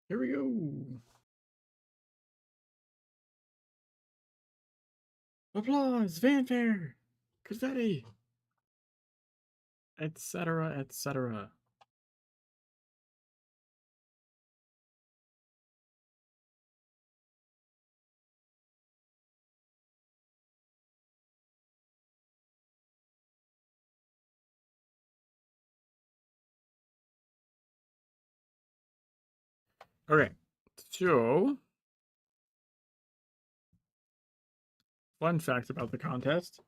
Here we go. Applause, fanfare, confetti, etc., etc. Okay, so fun fact about the contest.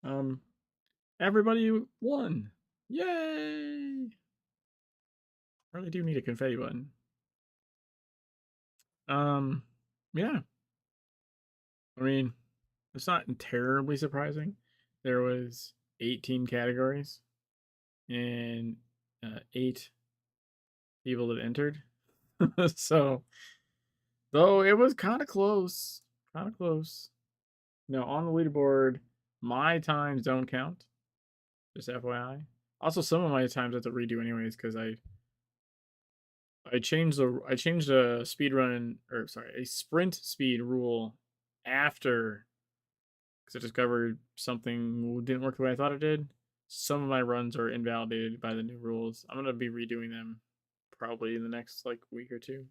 Um, everybody won. Yay! Really do need a confetti button. Um, yeah. I mean, it's not terribly surprising. There was 18 categories and 8 people that entered. So, though it was kind of close, kind of close. No, on the leaderboard, my times don't count. Just FYI. Also, some of my times I have to redo anyways because I changed a speed run, or sorry, a sprint speed rule after, because I discovered something didn't work the way I thought it did. Some of my runs are invalidated by the new rules. I'm gonna be redoing them probably in the next like week or two.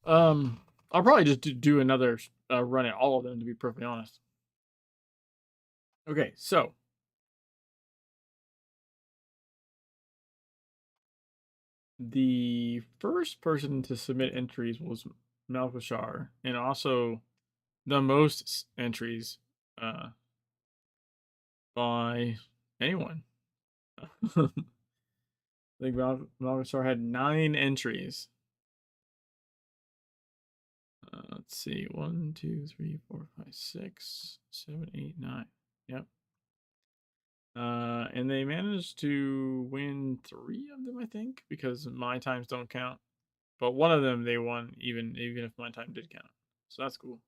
Um, I'll probably just do another run at all of them to be perfectly honest. Okay, so the first person to submit entries was Malkashar, and also the most entries uh, by anyone. I think Malkashar had 9 entries. Let's see, 1, 2, 3, 4, 5, 6, 7, 8, 9. Yep. And they managed to win 3 of them, I think, because my times don't count. But one of them they won, even if my time did count. So that's cool.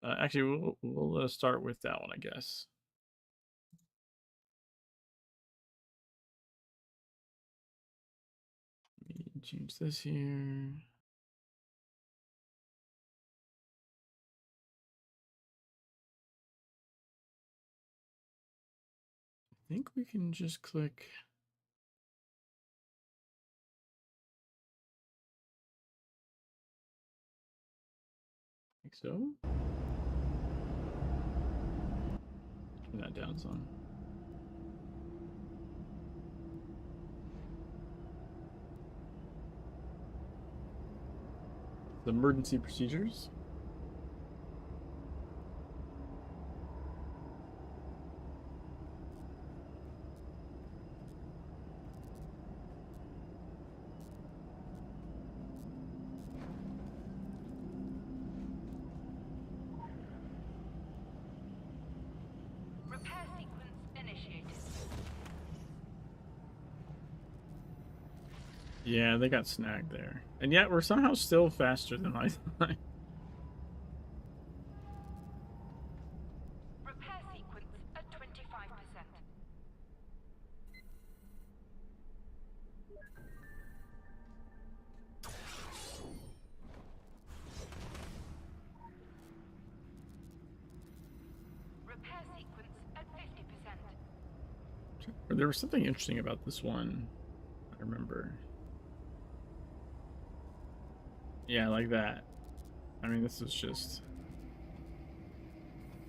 Actually, we'll start with that one, I guess. Let me change this here. I think we can just click. Like so. Turn that down some. The emergency procedures. Repair sequence initiated. Yeah, they got snagged there. And yet we're somehow still faster than I thought. Repair sequence at 25%. Repair sequence at 50%. There was something interesting about this one. I remember. Yeah, like that. I mean, this is just.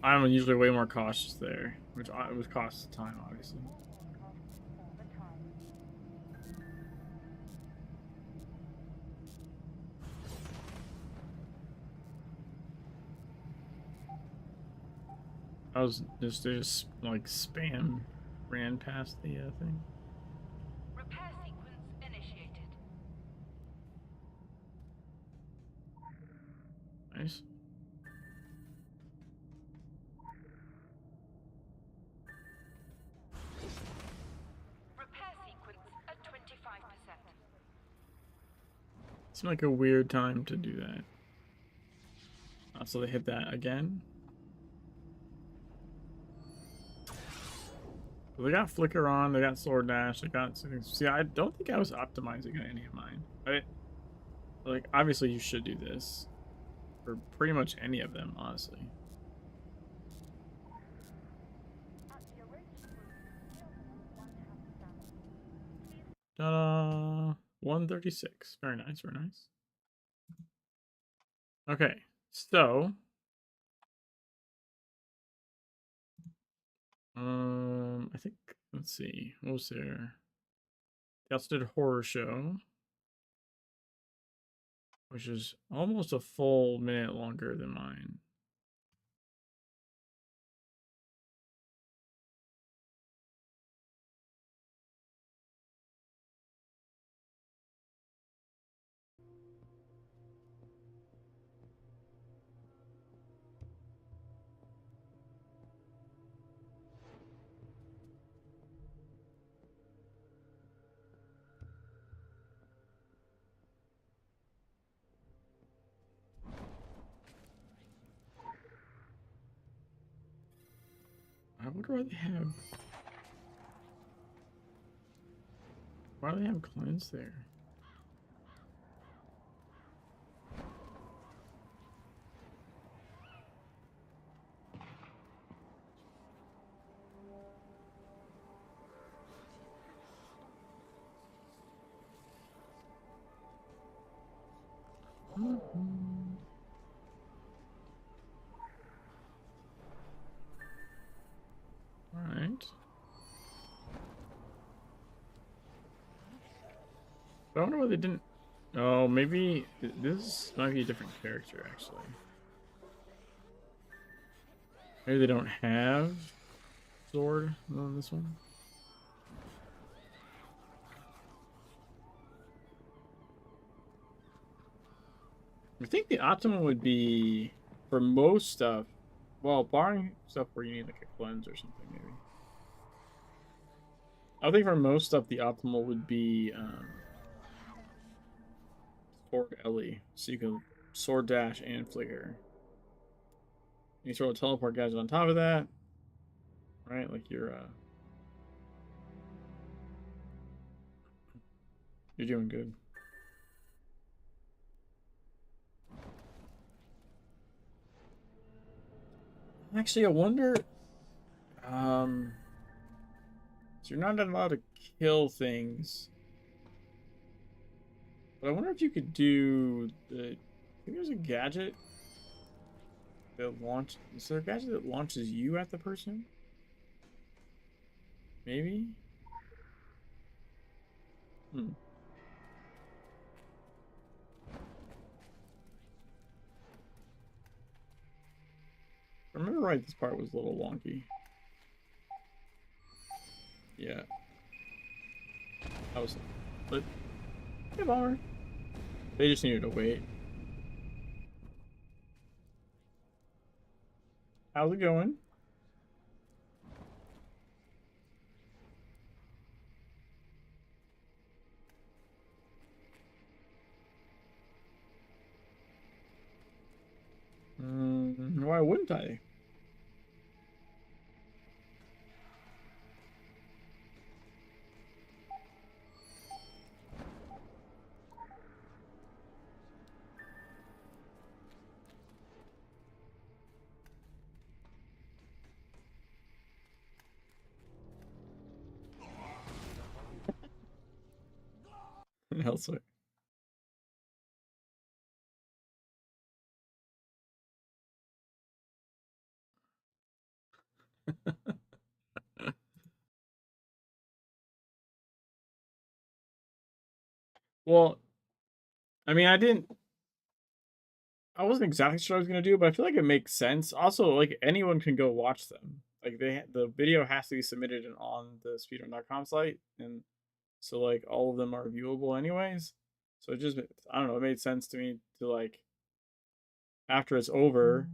I'm usually way more cautious there, which would cost time, obviously. I was just like spam ran past the thing. Repair sequence initiated. Nice. Repair sequence at 25%. Seemed like a weird time to do that. So they hit that again. So they got flicker on, they got sword dash, they got. See, I don't think I was optimizing any of mine. Like, obviously you should do this for pretty much any of them, honestly. Ta-da! 136. Very nice, very nice. Okay, so I think, let's see, what was there? They also did a horror show, which is almost a full minute longer than mine. I wonder why they have. Why do they have clients there? Alright. I wonder why they didn't. Oh, maybe this might be a different character, actually. Maybe they don't have sword on this one. I think the optimum would be for most stuff. Well, barring stuff where you need like a cleanse or something, maybe. I think for most stuff, the optimal would be Sword Ellie, so you can sword dash and flicker. You throw a teleport gadget on top of that, right? Like you're doing good. Actually, I wonder. So you're not allowed to kill things, but I wonder if you could do the. I think there's a gadget that launch. Is there a gadget that launches you at the person? Maybe. Hmm. If I remember right, this part was a little wonky. Yeah. I was. But. Hey, Bomber. They just needed to wait. How's it going? Why wouldn't I? Elsewhere. Well, I mean, I wasn't exactly sure what I was gonna do, but I feel like it makes sense. Also, like anyone can go watch them. Like the video has to be submitted on the speedrun.com site, and so like all of them are viewable anyways. So it just I don't know, it made sense to me to like after it's over,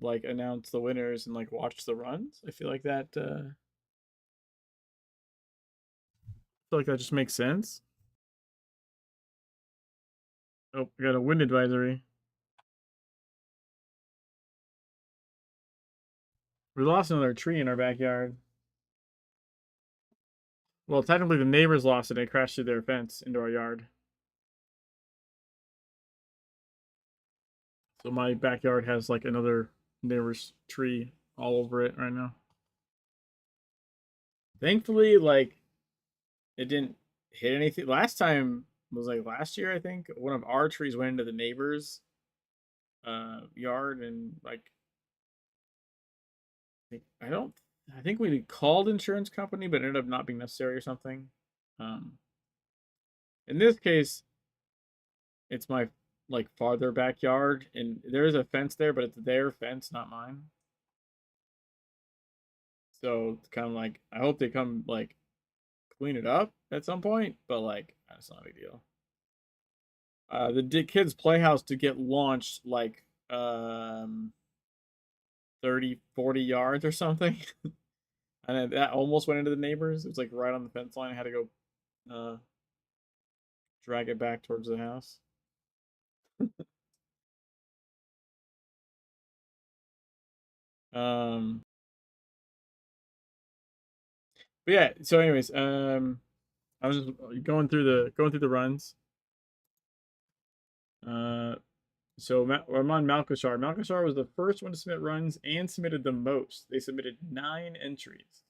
like announce the winners and like watch the runs. I feel like that just makes sense. Oh, we got a wind advisory. We lost another tree in our backyard. Well, technically the neighbors lost it. They crashed through their fence into our yard. So my backyard has like another neighbor's tree all over it right now. Thankfully, like it didn't hit anything. Last time was like last year, I think. One of our trees went into the neighbor's yard, and like I don't. I think we called insurance company, but it ended up not being necessary or something. Um, in this case, it's my like farther backyard, and there is a fence there, but it's their fence, not mine. So it's kind of like I hope they come like clean it up at some point, but like that's not a big deal. The kids' playhouse to get launched like 30, 40 yards or something. And that almost went into the neighbors. It was like right on the fence line. I had to go drag it back towards the house. um, but yeah. So, anyways, I was just going through the runs. Uh, so I'm on Malkashar. Malkashar was the first one to submit runs and submitted the most. They submitted 9 entries.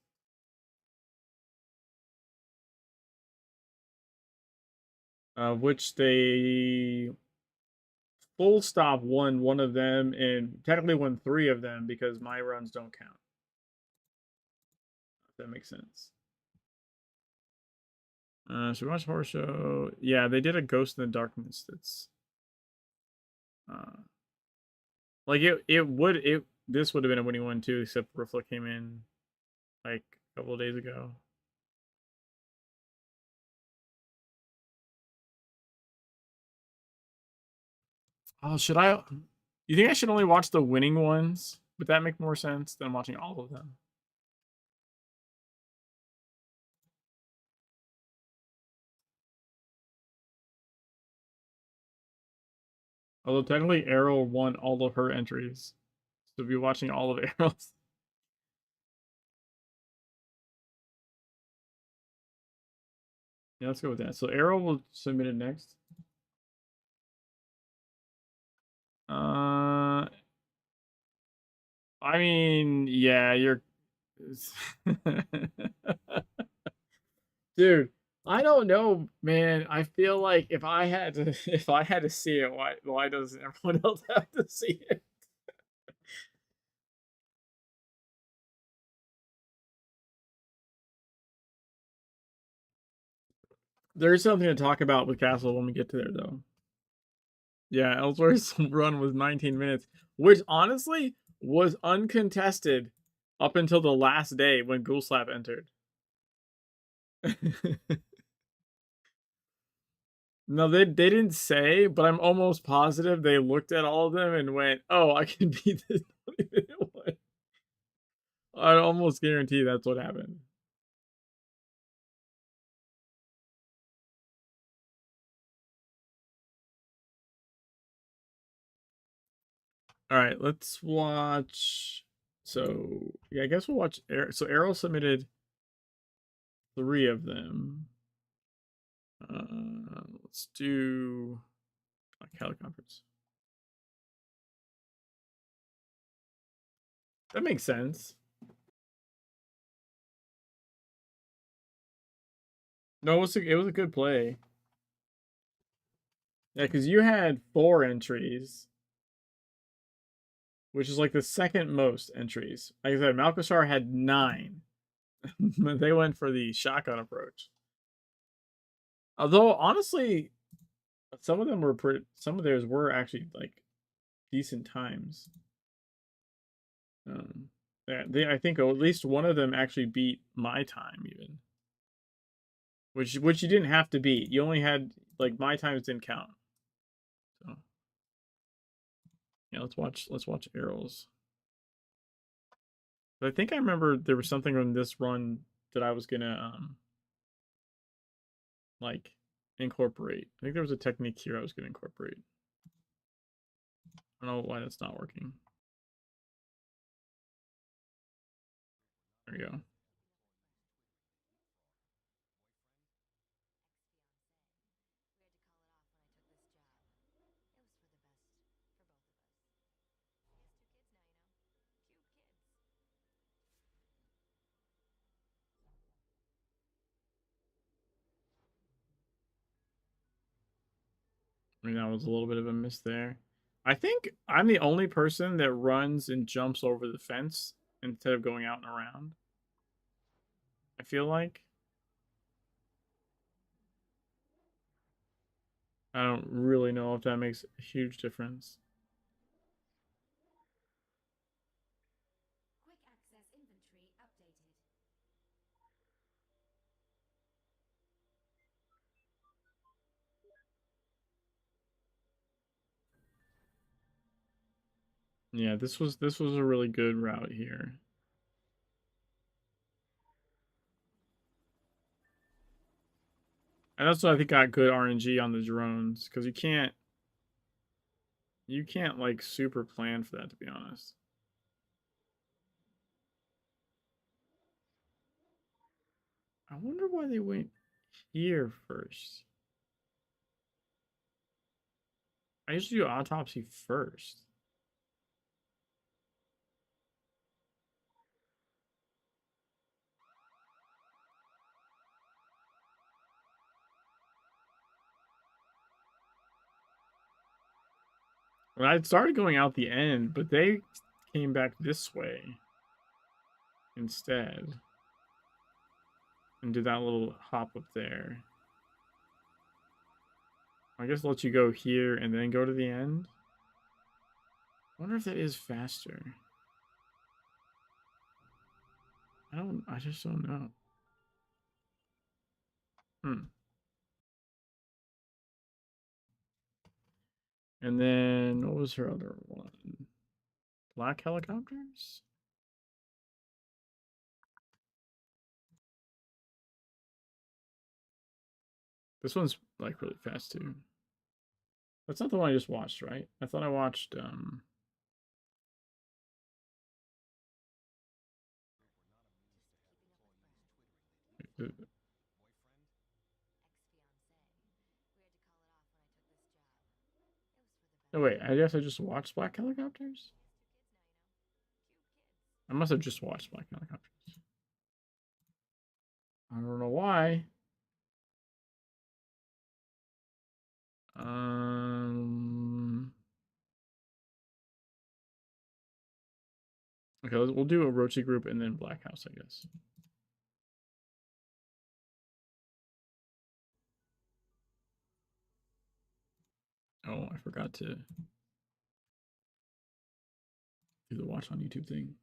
Which they full stop won one of them and technically won 3 of them because my runs don't count. If that makes sense. So we watched horror show. Yeah, they did a Ghost in the Darkness. That's like it. This would have been a winning one too, except Rifla came in like a couple of days ago. Oh, should I? You think I should only watch the winning ones? Would that make more sense than watching all of them? Although technically Arrow won all of her entries. So be watching all of Arrow's. Yeah, let's go with that. So Arrow will submit it next. I mean, yeah, you're dude, I don't know, man. I feel like if I had to if I had to see it, why doesn't everyone else have to see it? There's something to talk about with Castle when we get to there though. Yeah, Ellsworth's run was 19 minutes, which honestly was uncontested up until the last day when Ghoulslap entered. No, they didn't say, but I'm almost positive they looked at all of them and went, "Oh, I can beat this 20-minute one." I almost guarantee that's what happened. All right, let's watch. So yeah, I guess we'll watch. So Arrow submitted 3 of them. Let's do Cali Conference. That makes sense. No, it was a good play. Yeah, because you had 4 entries, which is like the second most entries. Like I said, Malkashar had 9. They went for the shotgun approach. Although honestly, some of them were pretty. Some of theirs were actually like decent times. I think at least one of them actually beat my time even, which you didn't have to beat. You only had like my times didn't count. So yeah, let's watch arrows. But I think I remember there was something on this run that I was gonna like incorporate. I think there was a technique here I was gonna incorporate. I don't know why that's not working. There we go. mean, that was a little bit of a miss there. I think I'm the only person that runs and jumps over the fence instead of going out and around. I feel like. I don't really know if that makes a huge difference. Quick access inventory updated. Yeah, this was a really good route here. And that's what I think got good RNG on the drones, because you can't like super plan for that, to be honest. I wonder why they went here first. I usually do autopsy first. When I started going out the end, but they came back this way instead. And did that little hop up there. I guess I'll let you go here and then go to the end. I wonder if that is faster. I just don't know. And then what was her other one? Black helicopters? This one's like really fast too. That's not the one I just watched, right? I thought I watched Oh wait, I guess I just watched Black Helicopters? I must have just watched Black Helicopters. I don't know why. Okay, we'll do Orochi Group and then Black House, I guess. Oh, I forgot to do the watch on YouTube thing.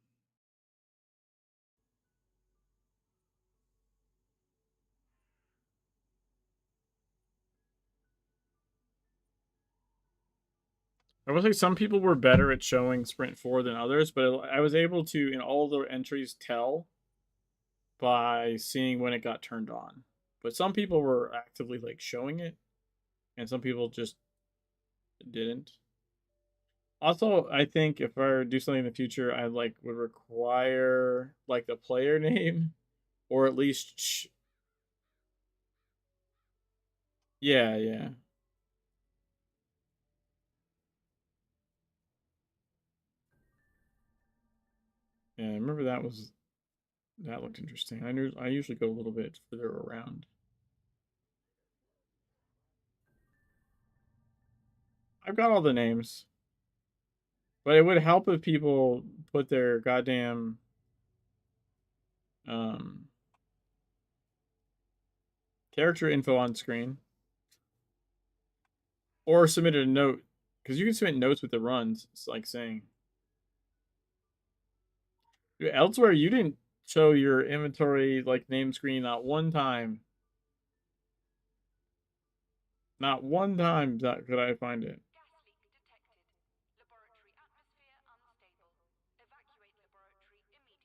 I will say some people were better at showing Sprint 4 than others, but I was able to, in all the entries, tell by seeing when it got turned on. But some people were actively like showing it, and some people just didn't. Also, I think if I do something in the future, I like would require like the player name, or at least yeah, yeah. Yeah, I remember that looked interesting. I usually go a little bit further around. I've got all the names. But it would help if people put their goddamn character info on screen. Or submitted a note. Because you can submit notes with the runs. It's like saying. Elsewhere, you didn't show your inventory like name screen not one time. Not one time could I find it. Gas leak detected. Laboratory atmosphere unstable. Evacuate laboratory immediately.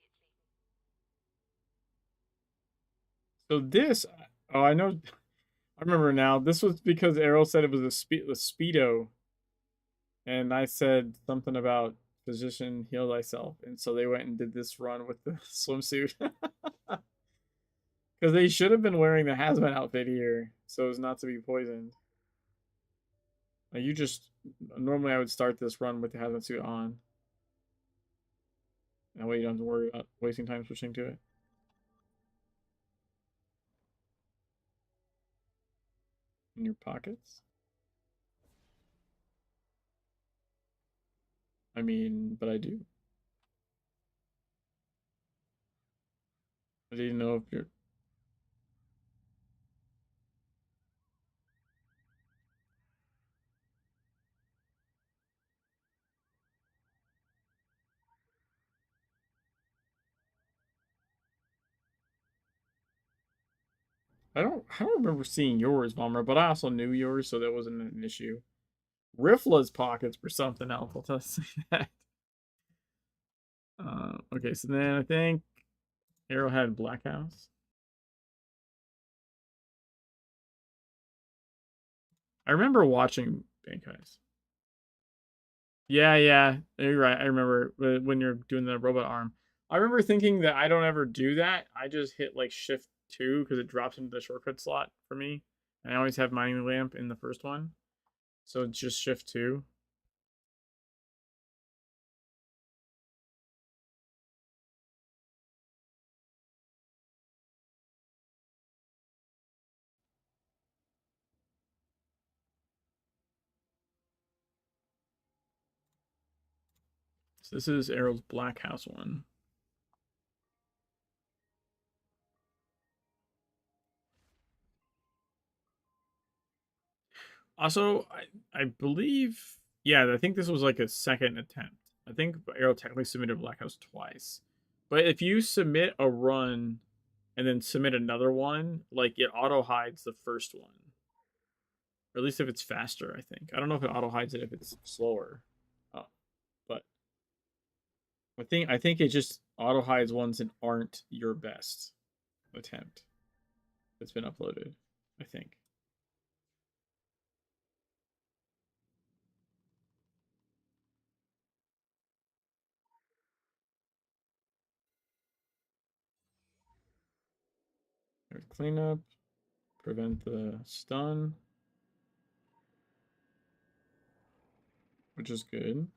So this, oh, I know, I remember now. This was because Errol said it was a Speedo. And I said something about physician heal thyself. And so they went and did this run with the swimsuit. Because they should have been wearing the hazmat outfit here, so as not to be poisoned. Like you just normally I would start this run with the hazmat suit on. That way you don't have to worry about wasting time switching to it. In your pockets. I mean, but I do. I didn't know if you're. I don't remember seeing yours, Bomber, but I also knew yours, so that wasn't an issue. Rifla's pockets were something else. I'll tell you that. Okay, so then I think Arrowhead Black House. I remember watching Bank Heist. Yeah, you're right. I remember when you're doing the robot arm. I remember thinking that I don't ever do that. I just hit like Shift 2 because it drops into the shortcut slot for me. And I always have Mining Lamp in the first one. So it's just Shift 2. So this is Arrow's Black House one. Also, I believe, yeah, I think this was like a second attempt. I think Arrow technically submitted Black House twice. But if you submit a run and then submit another one, like it auto hides the first one. Or at least if it's faster, I think. I don't know if it auto hides it if it's slower. Oh, but I think it just auto hides ones that aren't your best attempt that's been uploaded, I think. Cleanup, prevent the stun, which is good.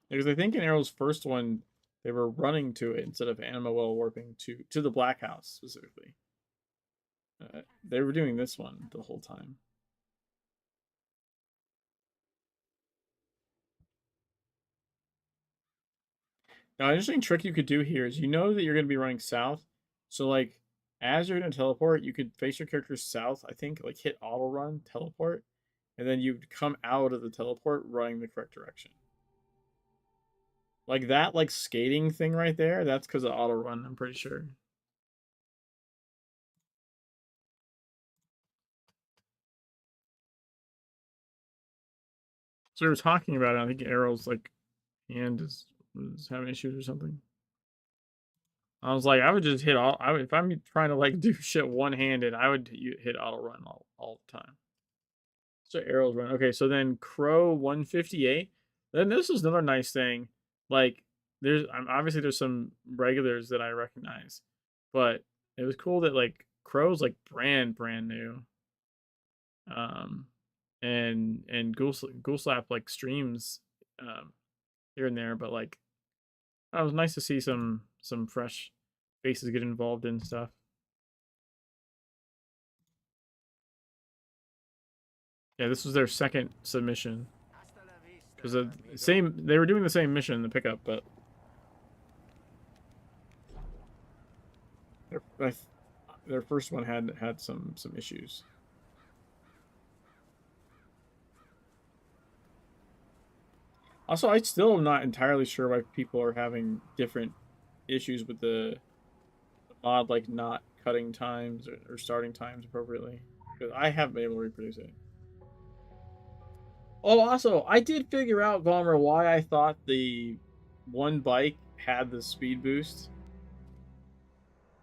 Because I think in Arrow's first one, they were running to it instead of Animal warping to the Black House specifically. They were doing this one the whole time. Now, an interesting trick you could do here is you know that you're going to be running south. So, like, as you're going to teleport, you could face your character south, I think, like hit auto run, teleport, and then you'd come out of the teleport running the correct direction. Like that, like skating thing right there, that's because of auto run, I'm pretty sure. So we were talking about it. I think Arrow's like hand was having issues or something. I was like, I would just hit all. If I'm trying to like do shit one handed, I would hit auto run all the time. So Arrow's run. Okay, so then Crow 158. Then this is another nice thing. Like there's obviously there's some regulars that I recognize, but it was cool that like Crow's like brand new. And Ghoul Slap like streams here and there, but like it was nice to see some fresh faces get involved in stuff. Yeah, this was their second submission. Because they were doing the same mission in the pickup, but their first one had some issues. Also, I still am not entirely sure why people are having different issues with the mod, like not cutting times or starting times appropriately. Because I haven't been able to reproduce it. Oh, also, I did figure out, Gomer, why I thought the one bike had the speed boost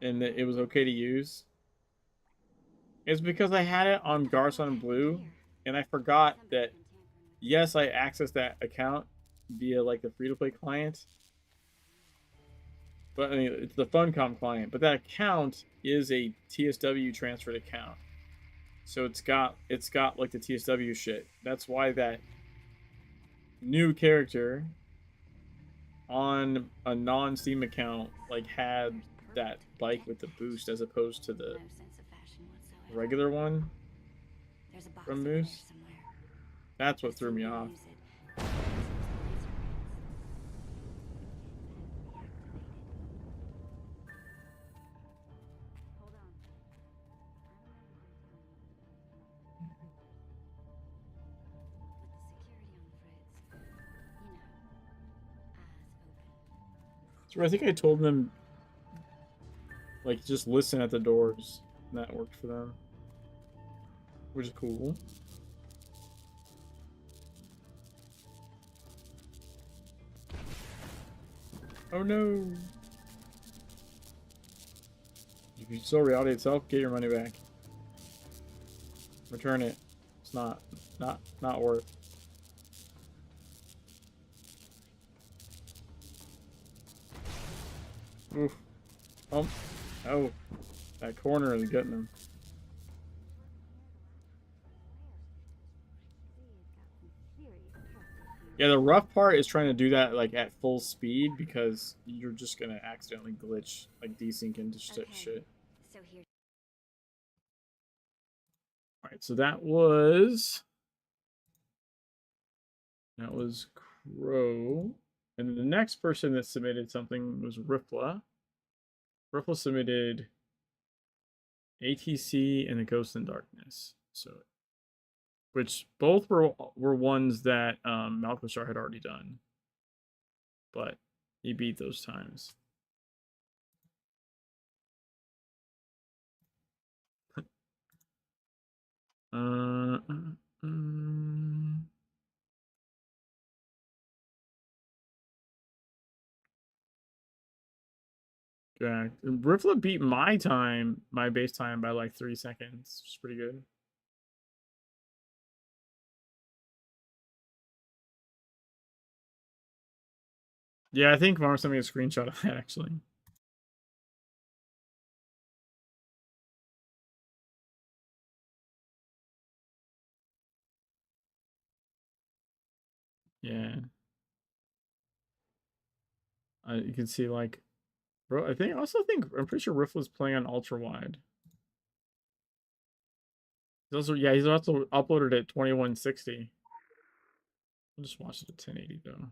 and that it was okay to use. It's because I had it on Garson Blue, and I forgot that, yes, I accessed that account via like the free-to-play client. But I mean, it's the Funcom client, but that account is a TSW transferred account. So it's got like the TSW shit. That's why that new character on a non-Steam account like had that bike with the boost as opposed to the regular one from Moose. That's what threw me off. So I think I told them, like, just listen at the doors. And that worked for them. Which is cool. Oh no! If you stole reality itself, get your money back. Return it. It's not worth. Oof. Oh. Oh. That corner is getting him. Yeah, the rough part is trying to do that like at full speed because you're just gonna accidentally glitch, like desync into shit. So here. All right, so that was Crow, and then the next person that submitted something was Rifla. Rifla submitted ATC and the Ghost in Darkness. So, which both were ones that Malkoshar had already done, but he beat those times. Yeah, Rifla beat my base time by like 3 seconds, which is pretty good. Yeah, I think Mom sent me a screenshot of that actually. Yeah. You can see like, bro. I'm pretty sure Rifla's playing on ultra wide. He's also uploaded at 2160. I'll just watch it at 1080 though.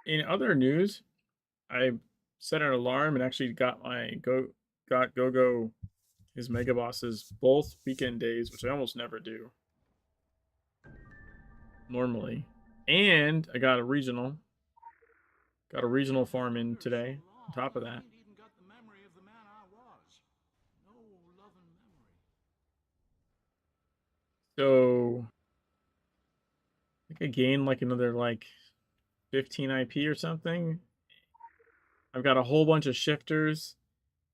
In other news, I set an alarm and actually got Gogo his mega bosses both weekend days, which I almost never do normally. And I got a regional farm in today. On top of that. So I think I gained like another like 15 IP or something. I've got a whole bunch of shifters,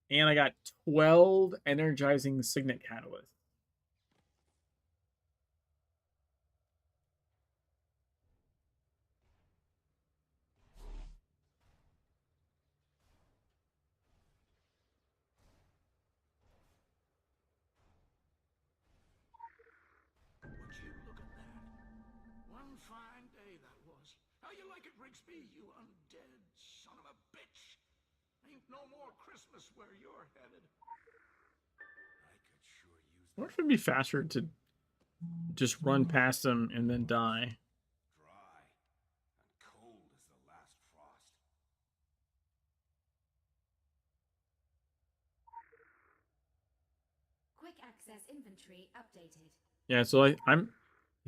and I got 12 energizing signet catalysts. Would you look at that? One fine day that was. How you like it, Rigsby, you undead son of a bitch? Ain't no more Christmas where you're headed. I could sure use Or if it'd be faster to just run past them and then die. dry and cold as the last frost. Quick access inventory updated. Yeah, so I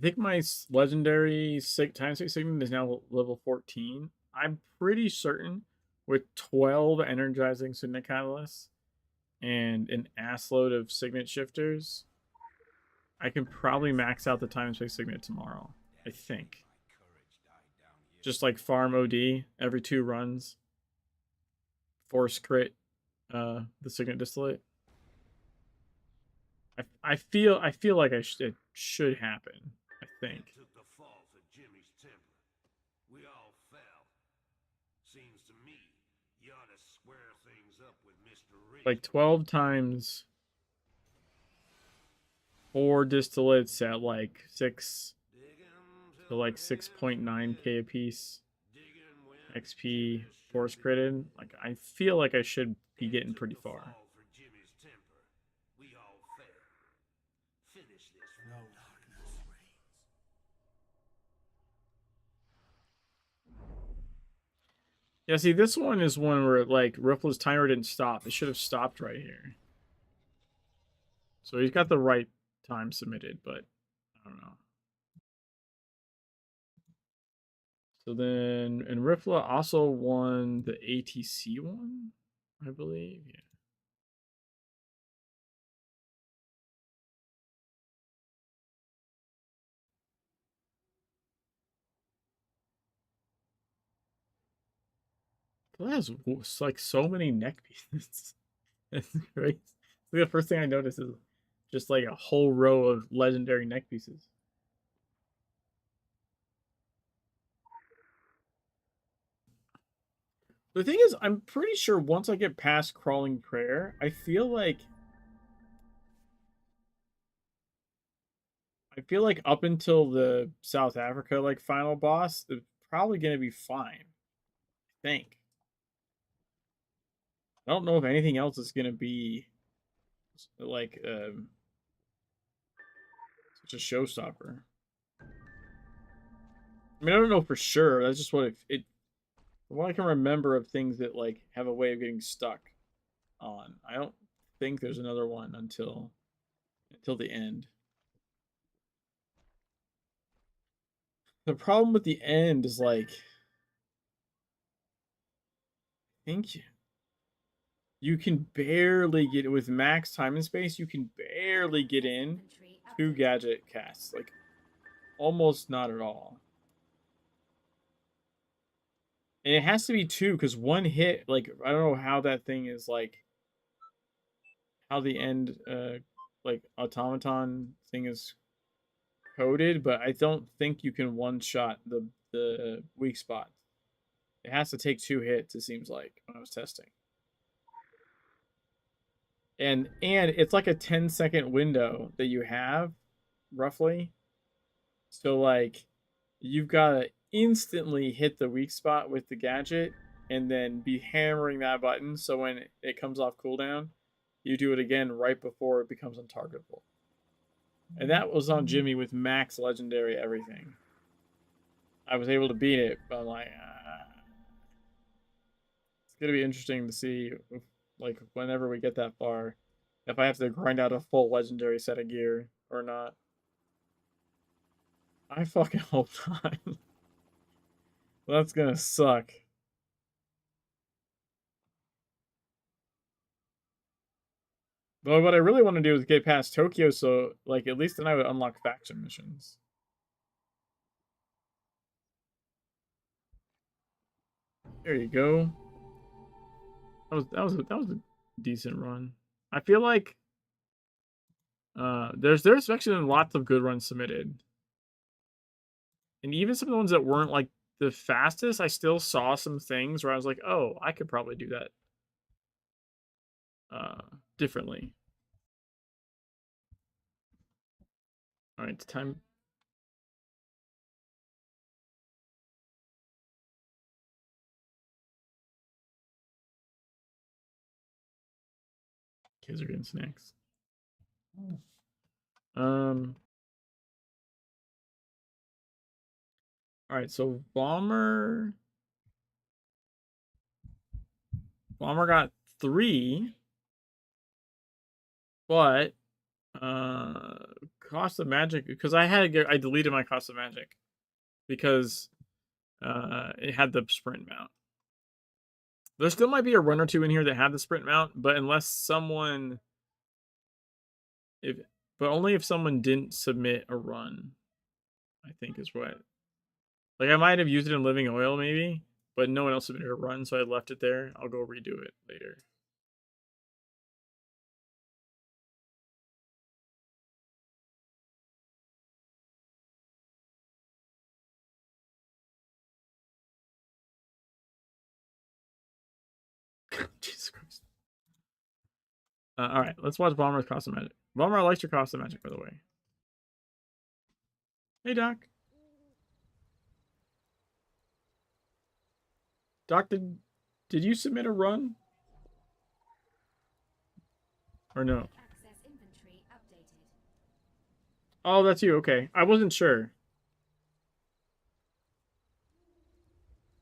think my legendary time 6 signet is now level 14. I'm pretty certain with 12 energizing signet catalysts and an assload of signet shifters, I can probably max out the time 6 signet tomorrow. I think. Just like farm OD every 2 runs. Force crit the signet distillate. I feel like it should happen. I think. Took the fall for Jimmy's temper. We all fell. Seems to me you ought to square things up with Mr. Riggs. Like 12 times 4 distillates at like 6 to like 6.9k a piece. XP force critted. Like I feel like I should be getting pretty far. Yeah, see, this one is one where, like, Riffle's timer didn't stop. It should have stopped right here. So he's got the right time submitted, but I don't know. So then, and Riffla also won the ATC one, I believe. Yeah. It has like so many neck pieces. It's great. The first thing I noticed is just like a whole row of legendary neck pieces. The thing is, I'm pretty sure once I get past Crawling Prayer, I feel like up until the South Africa like final boss, it's probably gonna be fine. I think. I don't know if anything else is gonna be like such a showstopper. I mean, I don't know for sure. That's just what I can remember of things that like have a way of getting stuck on. I don't think there's another one until the end. The problem with the end is like I think you can barely get with max time and space, you can barely get in two gadget casts. Like almost not at all. And it has to be two, because one hit, like I don't know how that thing is like how the end like automaton thing is coded, but I don't think you can one shot the weak spot. It has to take two hits, it seems like, when I was testing. And it's like a 10-second window that you have, roughly. So like you've gotta instantly hit the weak spot with the gadget and then be hammering that button so when it comes off cooldown, you do it again right before it becomes untargetable. And that was on Jimmy with max legendary everything. I was able to beat it, but I'm like, it's gonna be interesting to see, if, like, whenever we get that far, if I have to grind out a full legendary set of gear or not. I fucking hope not. That's gonna suck. But what I really want to do is get past Tokyo, so like at least then I would unlock faction missions. There you go. That was a decent run. I feel like there's actually lots of good runs submitted. And even some of the ones that weren't like the fastest, I still saw some things where I was like, oh, I could probably do that differently. All right, it's time. Kids are getting snacks. Um. All right, so Bomber got 3, but Cost of Magic, because I deleted my Cost of Magic because it had the sprint mount. There still might be a run or two in here that have the sprint mount, but unless someone but only if someone didn't submit a run, I think is what. Like I might have used it in Living Oil maybe, but no one else submitted a run, so I left it there. I'll go redo it later. Jesus Christ. All right, let's watch Bomber's Cost of Magic. Bomber likes your Cost of Magic, by the way. Hey, Doc. Doc, did you submit a run? Or no? Access inventory updated. Oh, that's you. Okay. I wasn't sure.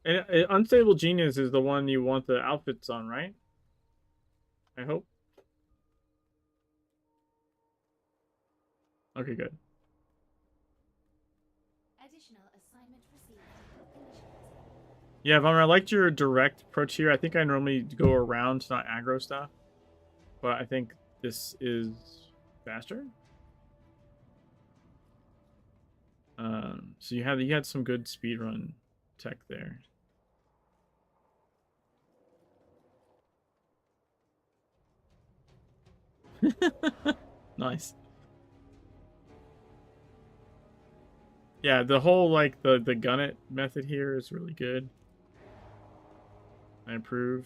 And Unstable Genius is the one you want the outfits on, right? I hope. Okay, good. Additional assignment received. Initializing. Yeah, Vommer, I liked your direct approach here. I think I normally go around to not aggro stuff, but I think this is faster. So you had some good speedrun tech there. Nice. Yeah, the whole like the gun it method here is really good. I approve.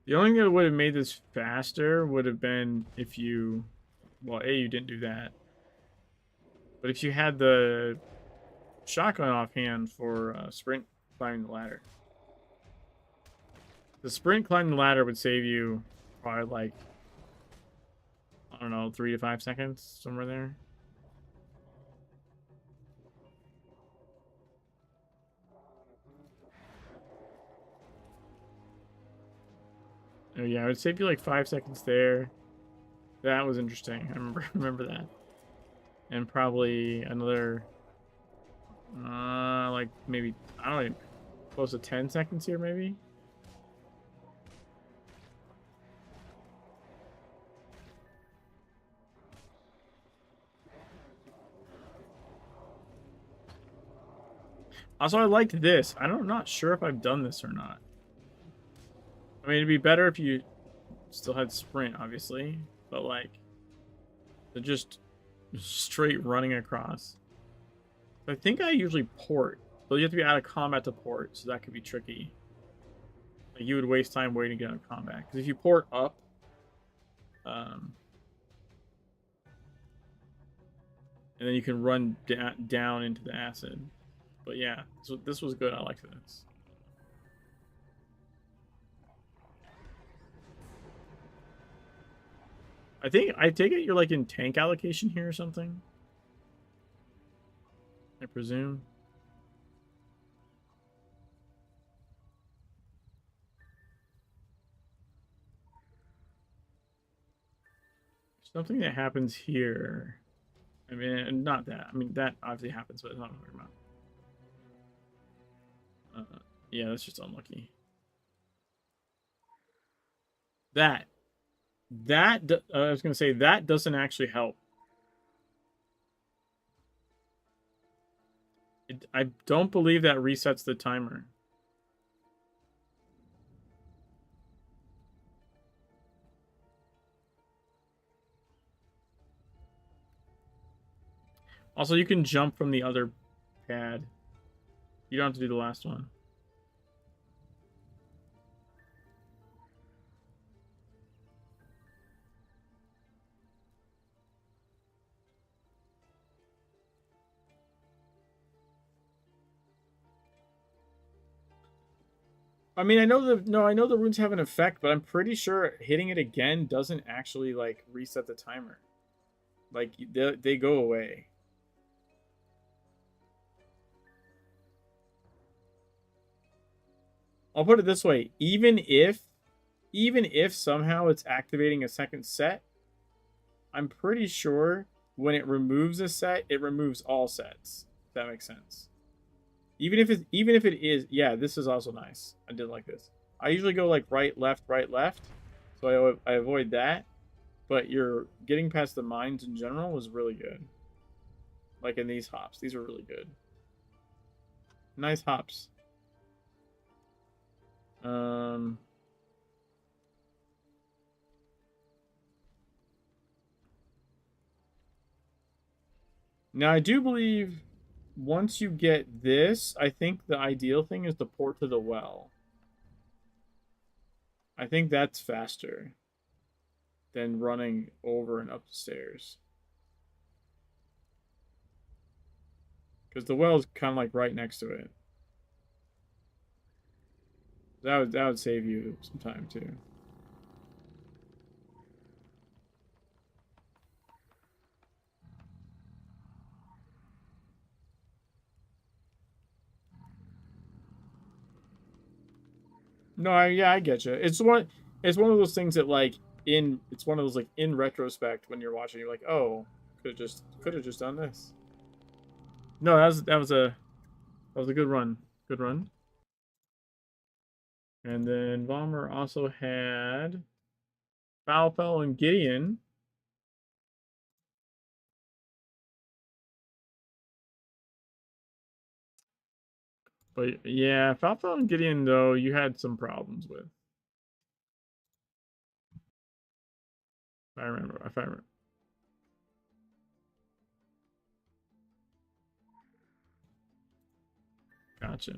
The only thing that would have made this faster would have been if you, well, A, you didn't do that. But if you had the shotgun offhand for sprint climbing the ladder. The sprint climbing the ladder would save you probably like, I don't know, 3 to 5 seconds, somewhere there. Oh yeah, it would save you like 5 seconds there. That was interesting. I remember that. And probably another, like maybe, I don't know, close to 10 seconds here maybe. Also, I liked this. I'm not sure if I've done this or not. I mean, it'd be better if you still had sprint, obviously, but like, they're just straight running across. I think I usually port, but you have to be out of combat to port, so that could be tricky. Like, you would waste time waiting to get out of combat. Because if you port up, and then you can run down into the acid. But yeah, so this was good. I liked this. I take it you're like in tank allocation here or something. I presume. Something that happens here. I mean, not that. I mean, that obviously happens, but it's not what I'm talking about. Yeah, that's just unlucky. I was gonna say that doesn't actually help. I don't believe that resets the timer. Also, you can jump from the other pad. You don't have to do the last one. I mean, I know the runes have an effect, but I'm pretty sure hitting it again doesn't actually like reset the timer. Like they go away. I'll put it this way, even if somehow it's activating a second set, I'm pretty sure when it removes a set, it removes all sets. If that makes sense. Even if it is, yeah, this is also nice. I did like this. I usually go like right, left, so I avoid that. But you're getting past the mines in general was really good. Like in these hops, these are really good. Nice hops. Now I do believe once you get this, I think the ideal thing is to port to the well. I think that's faster than running over and up the stairs. Because the well's kind of like right next to it. That would save you some time too. No, yeah, I get you. It's one of those things that like it's one of those like in retrospect when you're watching, you're like, oh, could have just done this. No, that was a good run. Good run. And then Vollmer also had Falfel and Gideon. But yeah, Falfel and Gideon though, you had some problems with. If I remember. Gotcha.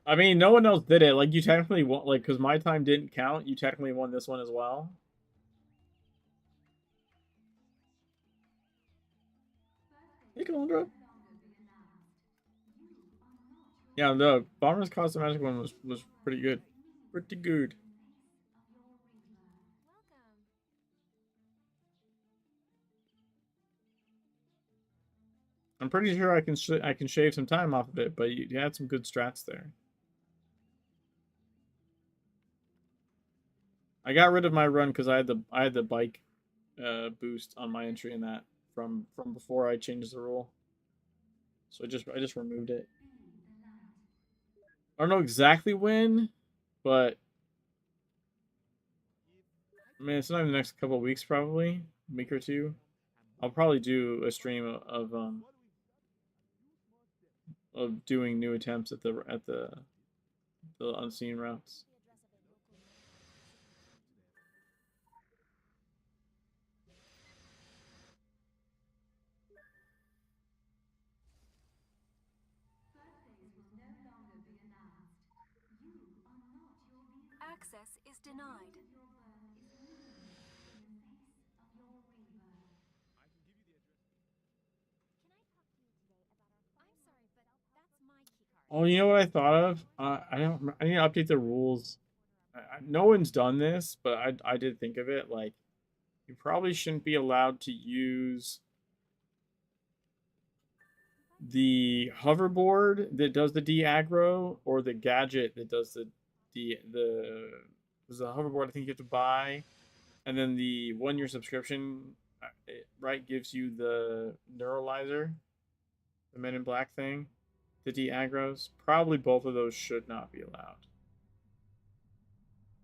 I mean, no one else did it. Like, you technically won, like, because my time didn't count, you technically won this one as well. Hey, Kalundra. Yeah, the Bomber's Cosmetic one was pretty good. Pretty good. I'm pretty sure I can shave some time off of it, but you had some good strats there. I got rid of my run because I had the bike boost on my entry in that from before I changed the rule. So I just removed it. I don't know exactly when, but I mean, it's not in the next couple of weeks, probably a week or two. I'll probably do a stream of doing new attempts at the unseen routes. Access is denied. Oh, you know what I thought of? I need to update the rules. No one's done this, but I did think of it. Like, you probably shouldn't be allowed to use the hoverboard that does the de-aggro or the gadget that does the was the hoverboard I think you have to buy, and then the 1 year subscription, right, gives you the neuralizer, the Men in Black thing, the de-aggros. Probably both of those should not be allowed.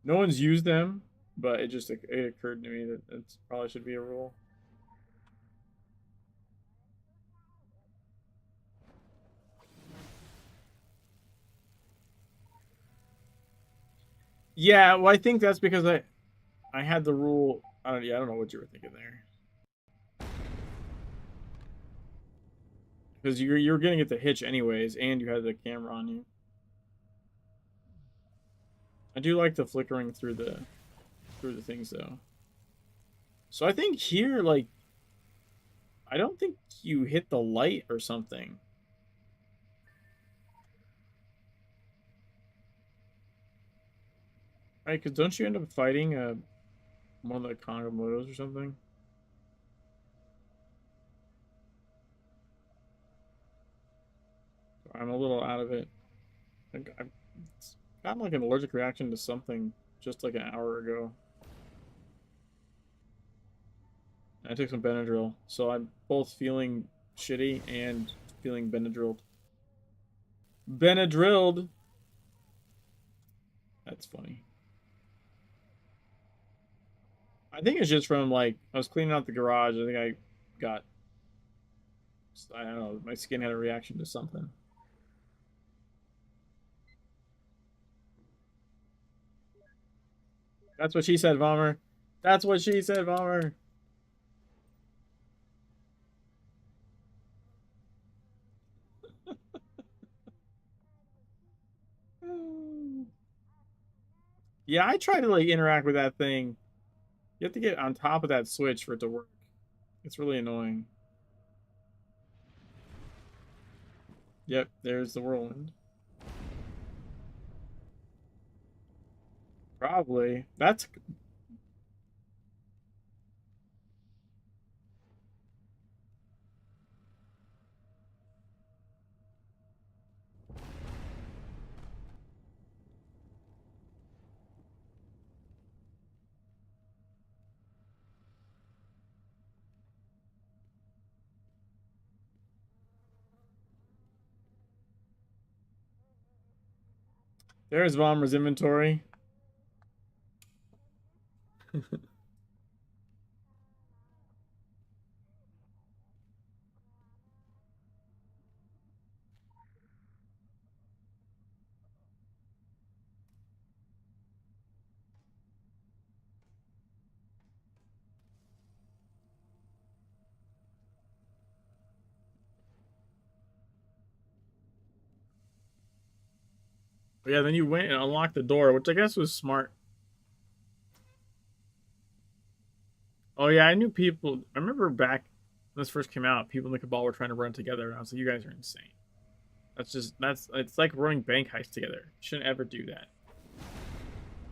No one's used them, but it occurred to me that it probably should be a rule. Yeah, well, I think that's because I had the rule. I don't know what you were thinking there. Because you're gonna get the hitch anyways, and you had the camera on you. I do like the flickering through the things though. So I think here, like, I don't think you hit the light or something. Right? Because don't you end up fighting one of the Kongomotos or something? I'm a little out of it. I've gotten like an allergic reaction to something just like an hour ago. I took some Benadryl, so I'm both feeling shitty and feeling Benadrylled. Benadrylled! That's funny. I think it's just from, like, I was cleaning out the garage. I think I got, I don't know, my skin had a reaction to something. That's what she said, Vollmer. That's what she said, Vollmer. Yeah, I try to, like, interact with that thing. You have to get on top of that switch for it to work. It's really annoying. Yep, there's the whirlwind. Probably. That's... There's Bomber's inventory. But yeah, then you went and unlocked the door, which I guess was smart. Oh yeah, I knew people. I remember back when this first came out, people in the Cabal were trying to run together, and I was like, "You guys are insane." That's it's like running bank heist together. You shouldn't ever do that.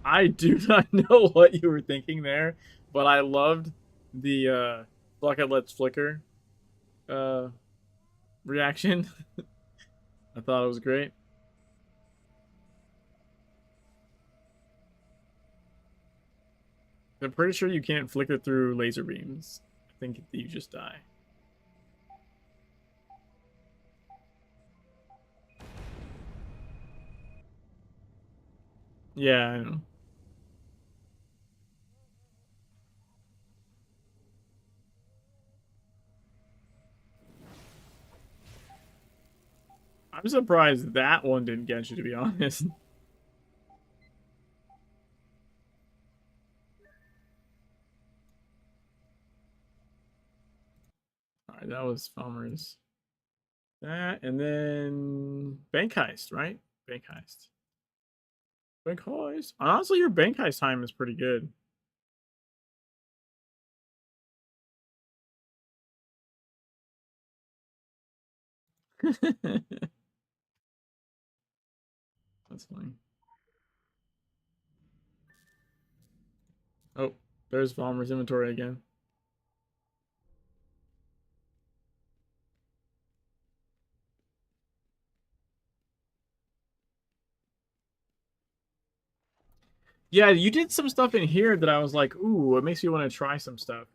I do not know what you were thinking there, but I loved the bucket lets flicker reaction. I thought it was great. I'm pretty sure you can't flicker through laser beams. I think you just die. Yeah, I know. I'm surprised that one didn't get you, to be honest. Alright, that was Falmer's. That, and then Bank Heist, right? Bank Heist. Bank Heist. Honestly, your Bank Heist time is pretty good. That's funny. Oh, there's Falmer's inventory again. Yeah, you did some stuff in here that I was like, ooh, it makes me want to try some stuff.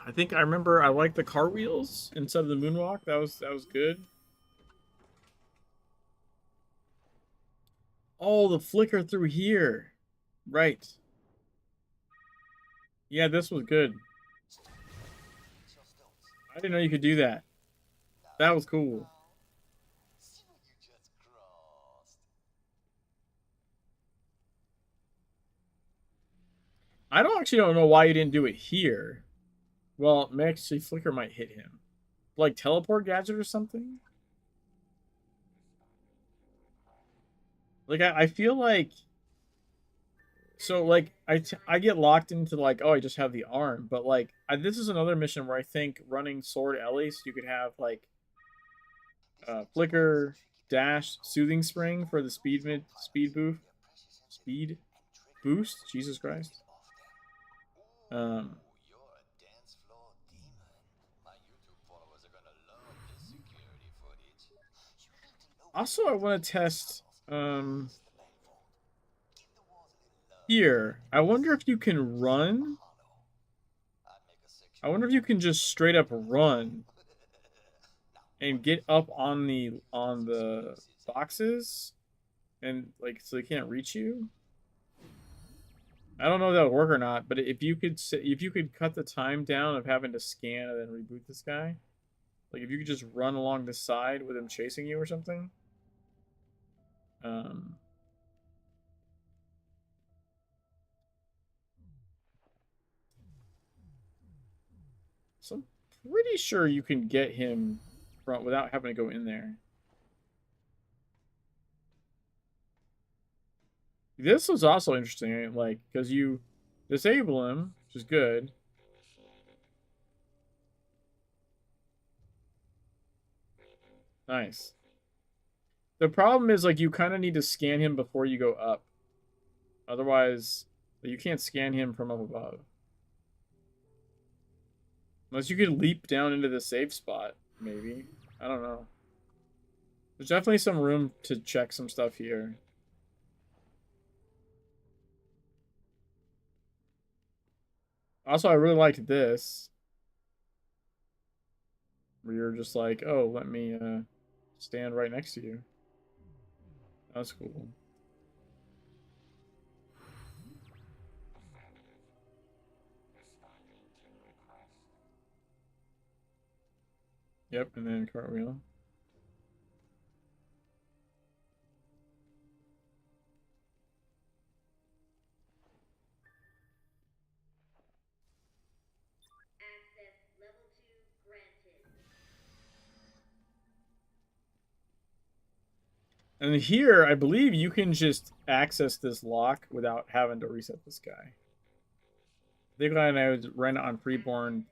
I think I remember I liked the cartwheels instead of the moonwalk. That was good. Oh, the flicker through here. Right. Yeah, this was good. I didn't know you could do that. That was cool. I don't know why you didn't do it here. Well, actually, flicker might hit him. Like teleport gadget or something? Like, I feel like... So, like, I get locked into, like, oh, I just have the arm. But, like, this is another mission where I think running Sword Ellie, so you could have, like, flicker, dash, soothing spring for the speed boost. Jesus Christ. Also, I want to test here. I wonder if you can run. I wonder if you can just straight up run and get up on the boxes and like so they can't reach you. I don't know if that would work or not, but if you could cut the time down of having to scan and then reboot this guy, like if you could just run along the side with him chasing you or something. So I'm pretty sure you can get him from without having to go in there. This was also interesting, like, because you disable him, which is good. Nice. The problem is, like, you kind of need to scan him before you go up. Otherwise, you can't scan him from up above. Unless you could leap down into the safe spot, maybe. I don't know. There's definitely some room to check some stuff here. Also, I really liked this. Where you're just like, oh, let me stand right next to you. That's cool. Yep, and then cartwheel. Access level 2 granted. And here, I believe you can just access this lock without having to reset this guy. I think when I was ran on Freeborn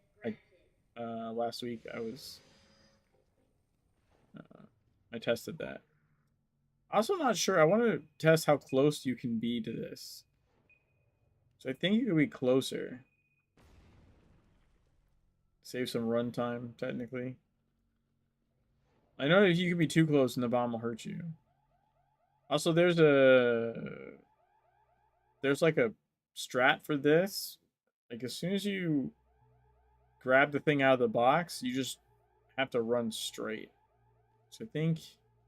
last week, I tested that. Also, not sure. I want to test how close you can be to this. So I think you could be closer. Save some runtime, technically. I know if you could be too close and the bomb will hurt you. Also, there's like a strat for this. Like, as soon as you grab the thing out of the box, you just have to run straight. So I think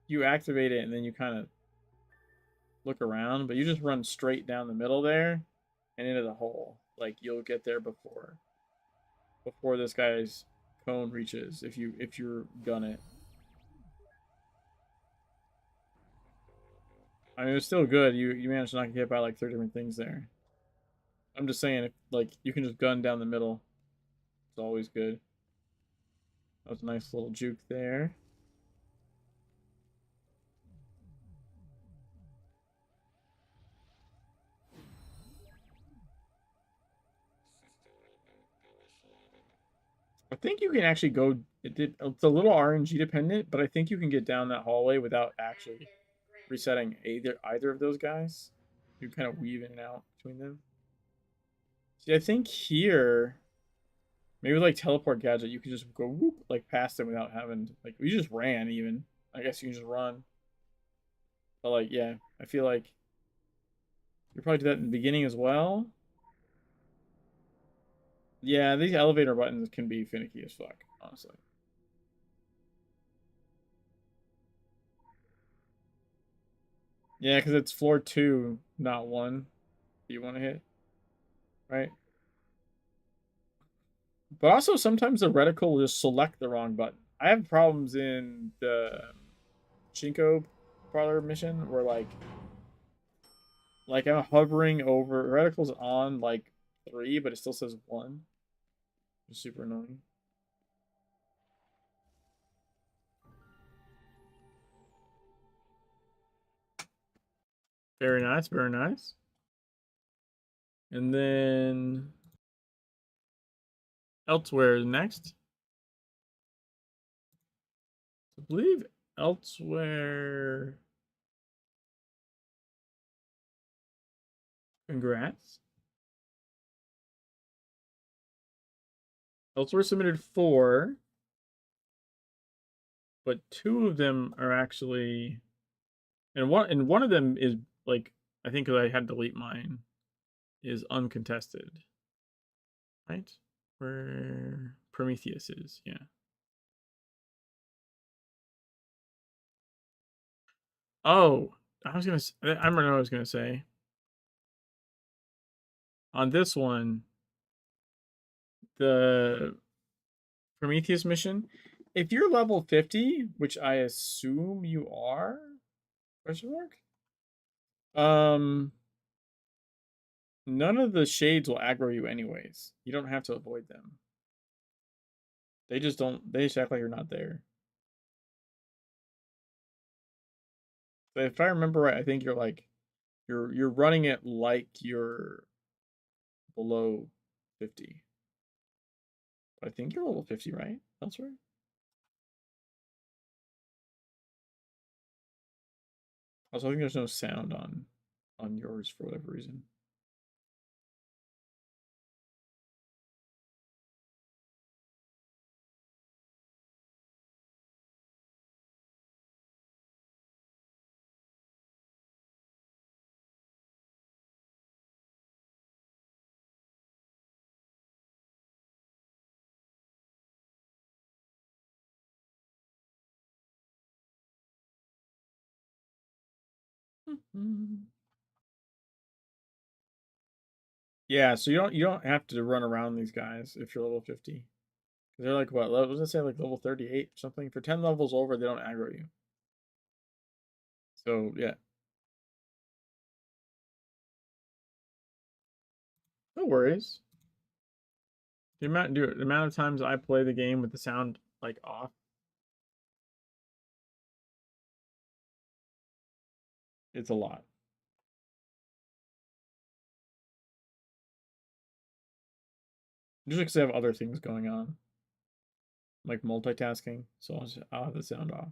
you activate it and then you kind of look around, but you just run straight down the middle there and into the hole. Like, you'll get there before this guy's cone reaches if you're gun it. I mean, it was still good. You managed to not get hit by like 3 different things there. I'm just saying, if like you can just gun down the middle, it's always good. That was a nice little juke there. I think you can actually go. It's a little RNG dependent, but I think you can get down that hallway without actually resetting either of those guys. You kind of weave in and out between them. See, I think here, maybe with like teleport gadget, you can just go whoop like past them without having to, like, you just ran even. I guess you can just run. But like, yeah, I feel like you probably do that in the beginning as well. Yeah, these elevator buttons can be finicky as fuck, honestly. Yeah, because it's floor 2, not 1. You want to hit, right? But also sometimes the reticle will just select the wrong button. I have problems in the Shinko parlor mission where like I'm hovering over reticle's on like 3, but it still says 1. It's super annoying. Very nice, very nice. And then elsewhere is next. I believe elsewhere. Congrats. Elsewhere submitted 4, but 2 of them are actually, and one of them is like, I think I had to delete mine, is uncontested. Right? Where Prometheus is, yeah. Oh, I remember what I was gonna say. On this one, the Prometheus mission, if you're level 50, which I assume you are, question mark? None of the shades will aggro you anyways. You don't have to avoid them. They just act like you're not there. But if I remember right, I think you're like, you're running it like you're below 50. I think you're level 50, right? Elsewhere? Also, I think there's no sound on yours for whatever reason. Yeah, so you don't have to run around these guys if you're level 50. They're like what? What does it say? Like level 38 or something? For 10 levels over, they don't aggro you. So yeah. No worries. The amount of times I play the game with the sound like off, it's a lot. Usually because I have other things going on, like multitasking, so I'll have the sound off.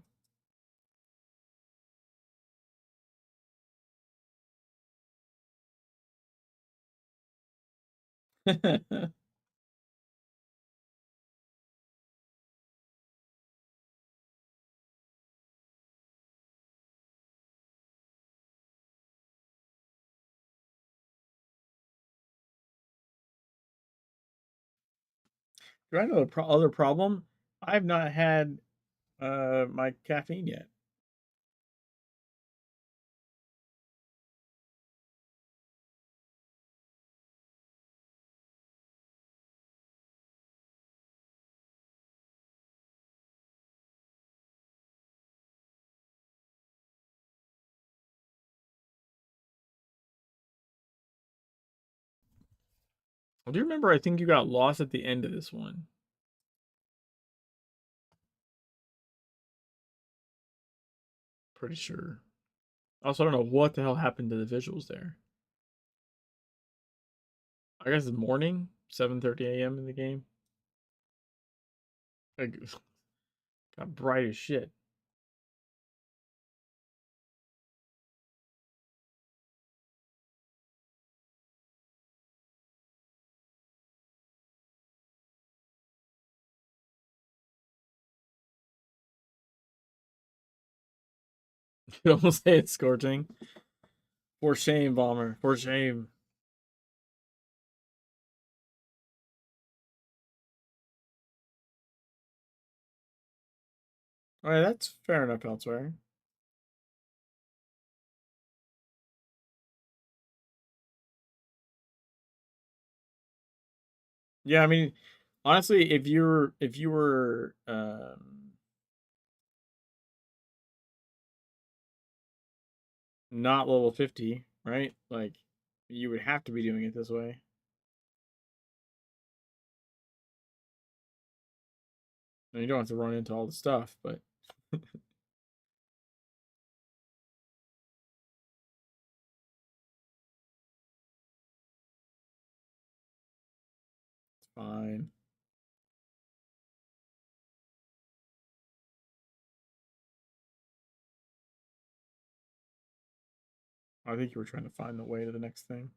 Do I know the other problem? I've not had my caffeine yet. Well, do you remember? I think you got lost at the end of this one. Pretty sure. Also, I don't know what the hell happened to the visuals there. I guess it's morning, 7:30 a.m. in the game. Like, got bright as shit. You almost say it's scorching. For shame, Bomber. For shame. Alright, that's fair enough elsewhere. Yeah, I mean, honestly, if you were not level 50, right? Like, you would have to be doing it this way. And you don't have to run into all the stuff, but it's fine. I think you were trying to find the way to the next thing.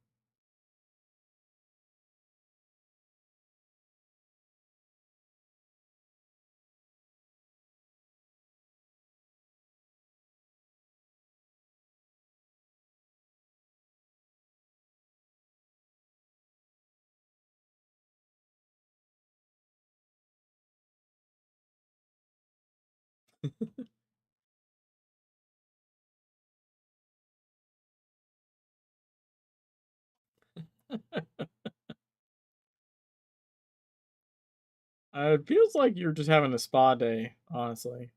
It feels like you're just having a spa day, honestly.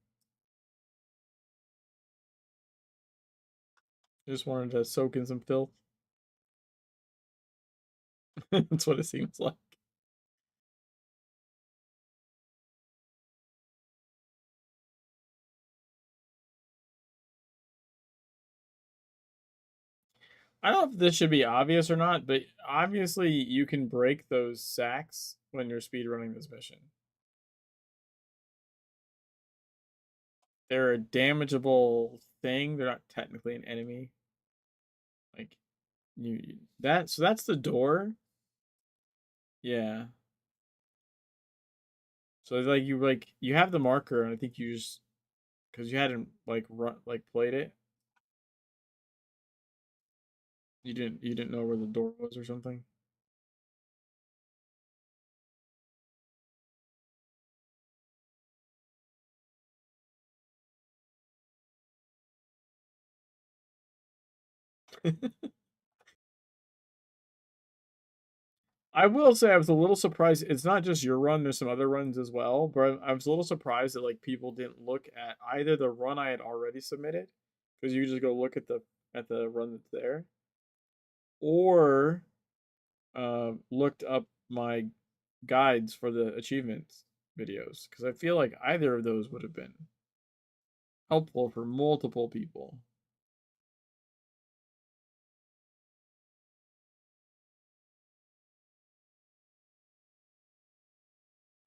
Just wanted to soak in some filth. That's what it seems like. I don't know if this should be obvious or not, but obviously you can break those sacks when you're speedrunning this mission. they're a damageable thing. They're not technically an enemy. Like so that's the door. Yeah. So like you have the marker, and I think you just because you hadn't played it, you didn't know where the door was or something. I will say I was a little surprised. It's not just your run, there's some other runs as well, but I was a little surprised that like people didn't look at either the run I had already submitted, because you just go look at the run that's there, or looked up my guides for the achievements videos, because I feel like either of those would have been helpful for multiple people.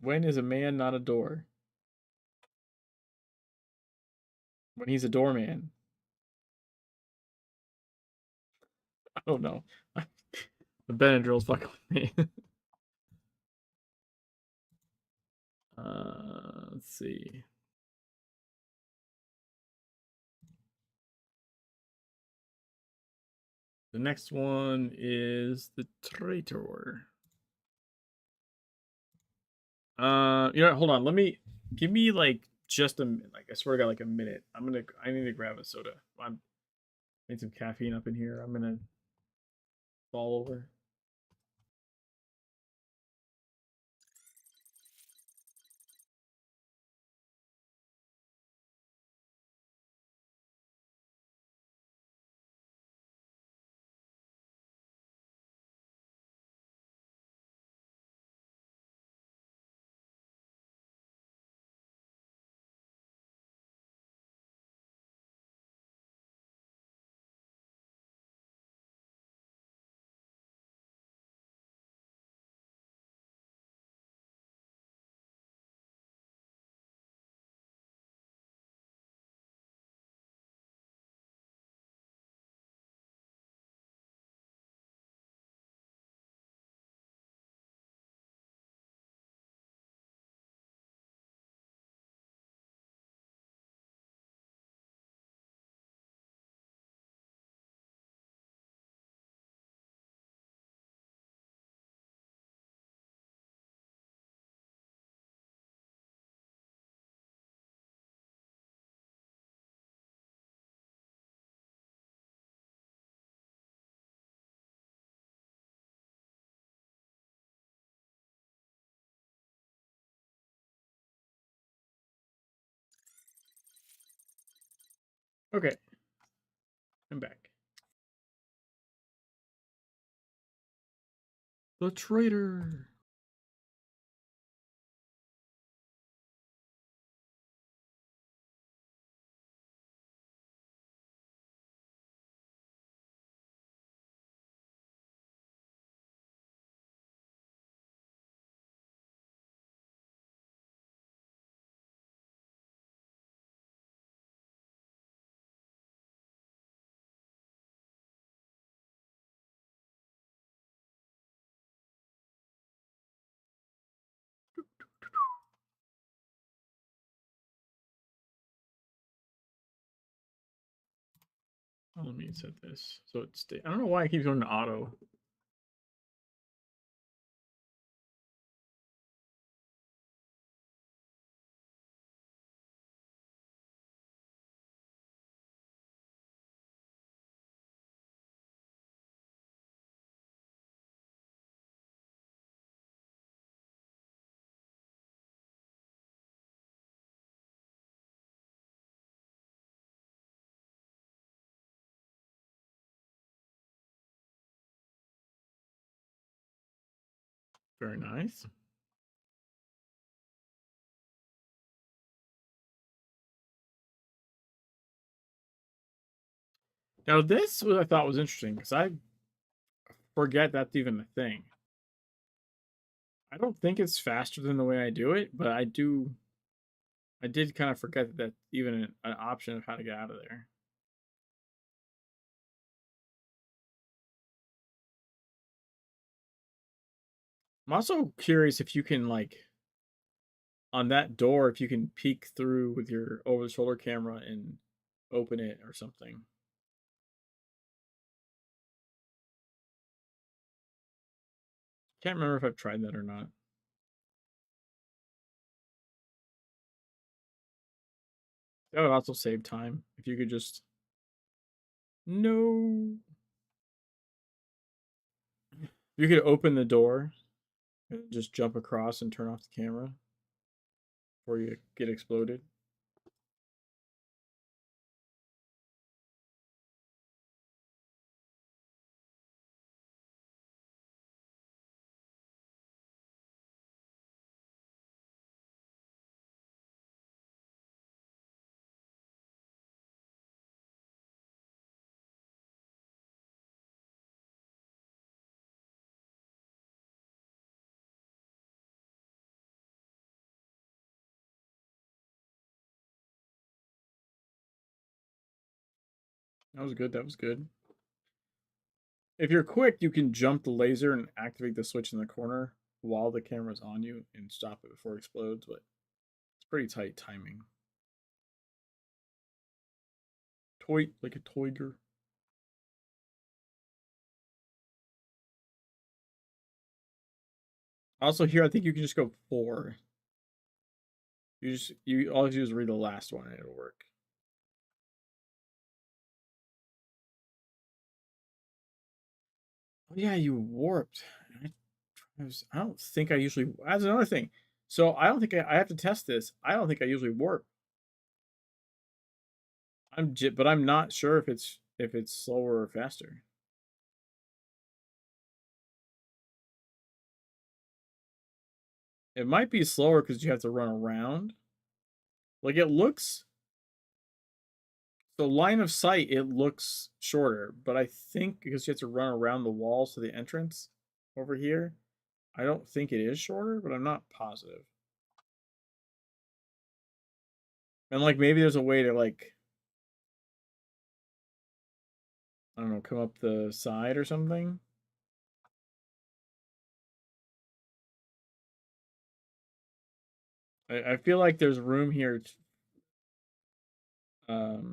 When is a man not a door? When he's a doorman. I don't know. The Benadryl's fucking with me. Let's see. The next one is the traitor. You know, hold on. Give me like just a like I swear to God, like a minute. I need to grab a soda. I need some caffeine up in here. I'm gonna fall over. Okay. I'm back. The traitor. Oh, let me set this so it's. I don't know why it keeps going to auto. Very nice. Now this I thought was interesting because I forget that's even a thing. I don't think it's faster than the way I do it, but I do I did kind of forget that that's even an option of how to get out of there. I'm also curious if you can, like, on that door, if you can peek through with your over-the-shoulder camera and open it or something. Can't remember if I've tried that or not. That would also save time if you could just. No. You could open the door and just jump across and turn off the camera before you get exploded. That was good. That was good. If you're quick, you can jump the laser and activate the switch in the corner while the camera's on you and stop it before it explodes, but it's pretty tight timing. Toy like a toiger. Also here, I think you can just go 4. You all you do is read the last one and it'll work. Oh yeah, you warped. I don't think I usually. That's another thing. So I don't think I have to test this. I don't think I usually warp. But I'm not sure if it's slower or faster. It might be slower because you have to run around. Like it looks. So line of sight, it looks shorter, but I think because you have to run around the walls to the entrance over here, I don't think it is shorter, but I'm not positive. And like maybe there's a way to like, I don't know, come up the side or something. I feel like there's room here for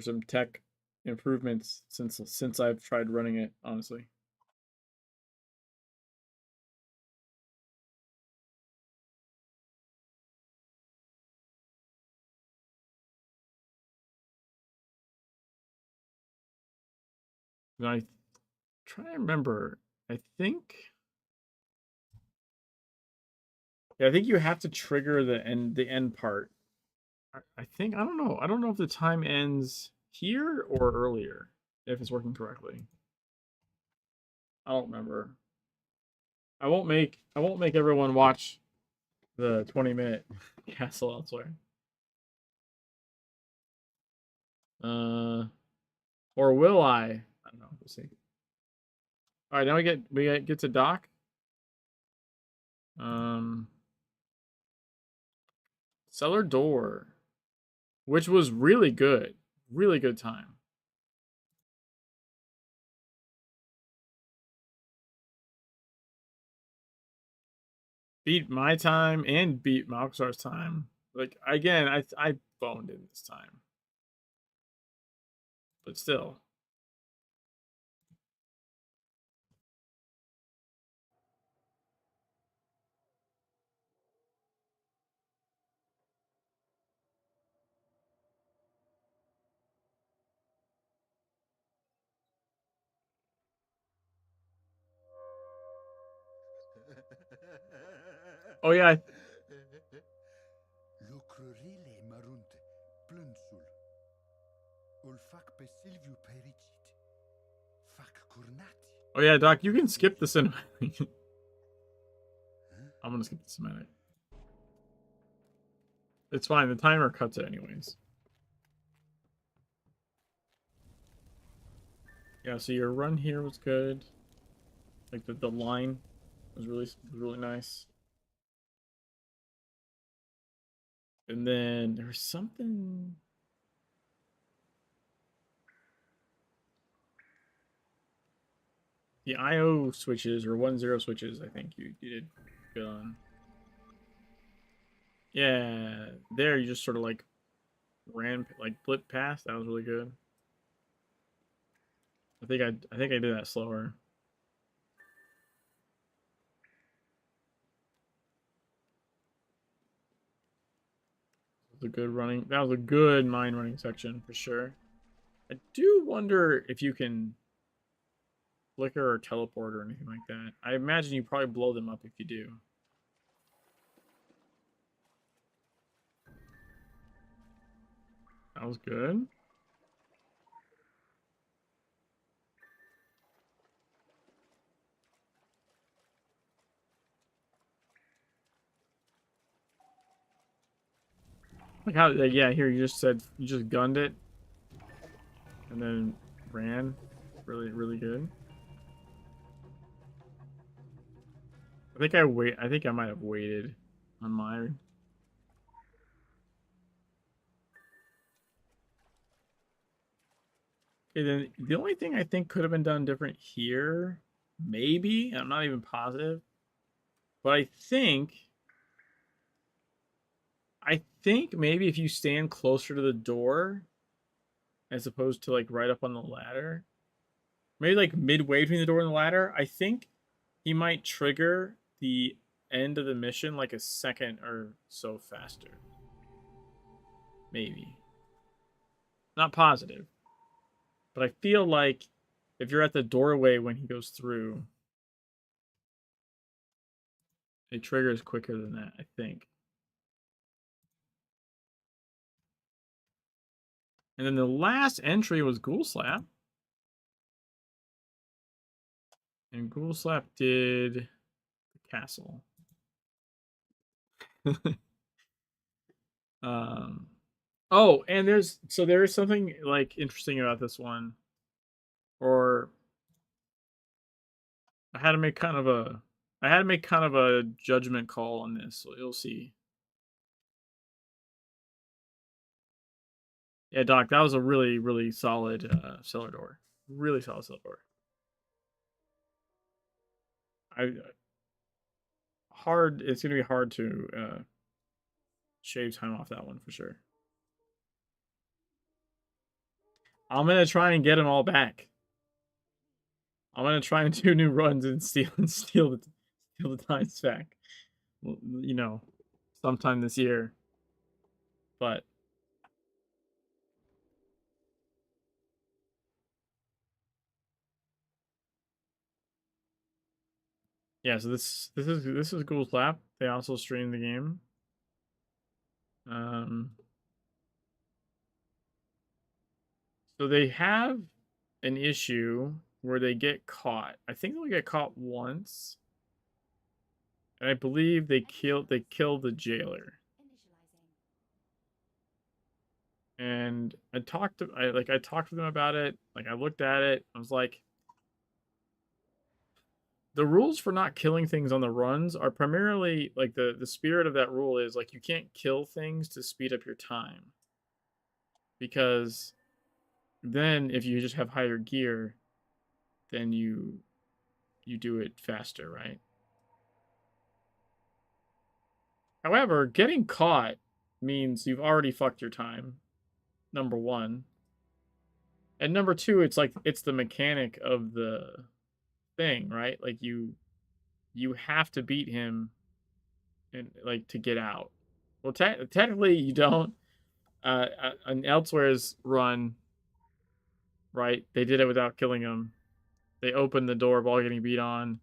some tech improvements since I've tried running it, honestly. And I try to remember. I think. Yeah, I think you have to trigger the end part. I think I don't know. I don't know if the time ends here or earlier. If it's working correctly. I don't remember. I won't make everyone watch the 20-minute Castle Elsewhere. Or will I? I don't know. We'll see. All right, now we get to dock. Cellar door, which was really good time. Beat my time and beat Malxar's time. Like again, I boned it this time, but still. Oh yeah. Lucrurile mărunte, plânsul. Ul fac pe Silviu Pericit. Fac curnati. Oh yeah, Doc, you can skip the cinematic. I'm gonna skip the cinematic. It's fine. The timer cuts it anyways. Yeah, so your run here was good. Like the line was really nice. And then there was something. The IO switches or 1-0 switches, I think you did good on. Yeah, there you just sort of like ran like blip past. That was really good. I think I did that slower. That was a good running. That was a good mine running section for sure. I do wonder if you can flicker or teleport or anything like that. I imagine you probably blow them up if you do. That was good. Like how, yeah, here you just said you just gunned it and then ran. Really, really good. I think I might have waited on mine. Okay, then the only thing I think could have been done different here, maybe, I'm not even positive, but I think maybe if you stand closer to the door as opposed to like right up on the ladder, maybe like midway between the door and the ladder, I think he might trigger the end of the mission like a second or so faster. Maybe. Not positive. But I feel like if you're at the doorway when he goes through, it triggers quicker than that, I think. And then the last entry was Ghoul Slap. And Ghoul Slap did the castle. Oh, and there is something like interesting about this one. Or I had to make kind of a judgment call on this, so you'll see. Yeah, Doc, that was a really, really solid cellar door. Really solid cellar door. It's gonna be hard to shave time off that one for sure. I'm gonna try and get them all back. I'm gonna try and do new runs and steal the times back. You know, sometime this year. But yeah, so this is Ghoul Slap. They also stream the game. So they have an issue where they get caught. I think they'll get caught once. And I believe they kill the jailer. And I talked to them about it. Like I looked at it. I was like, the rules for not killing things on the runs are primarily like the spirit of that rule is like you can't kill things to speed up your time. Because then if you just have higher gear, then you do it faster, right? However, getting caught means you've already fucked your time. Number one. And number two, it's like it's the mechanic of the thing, right? Like you have to beat him and like to get out. Well, technically you don't. An Elsewhere's run, right? They did it without killing him. They opened the door while getting beat on,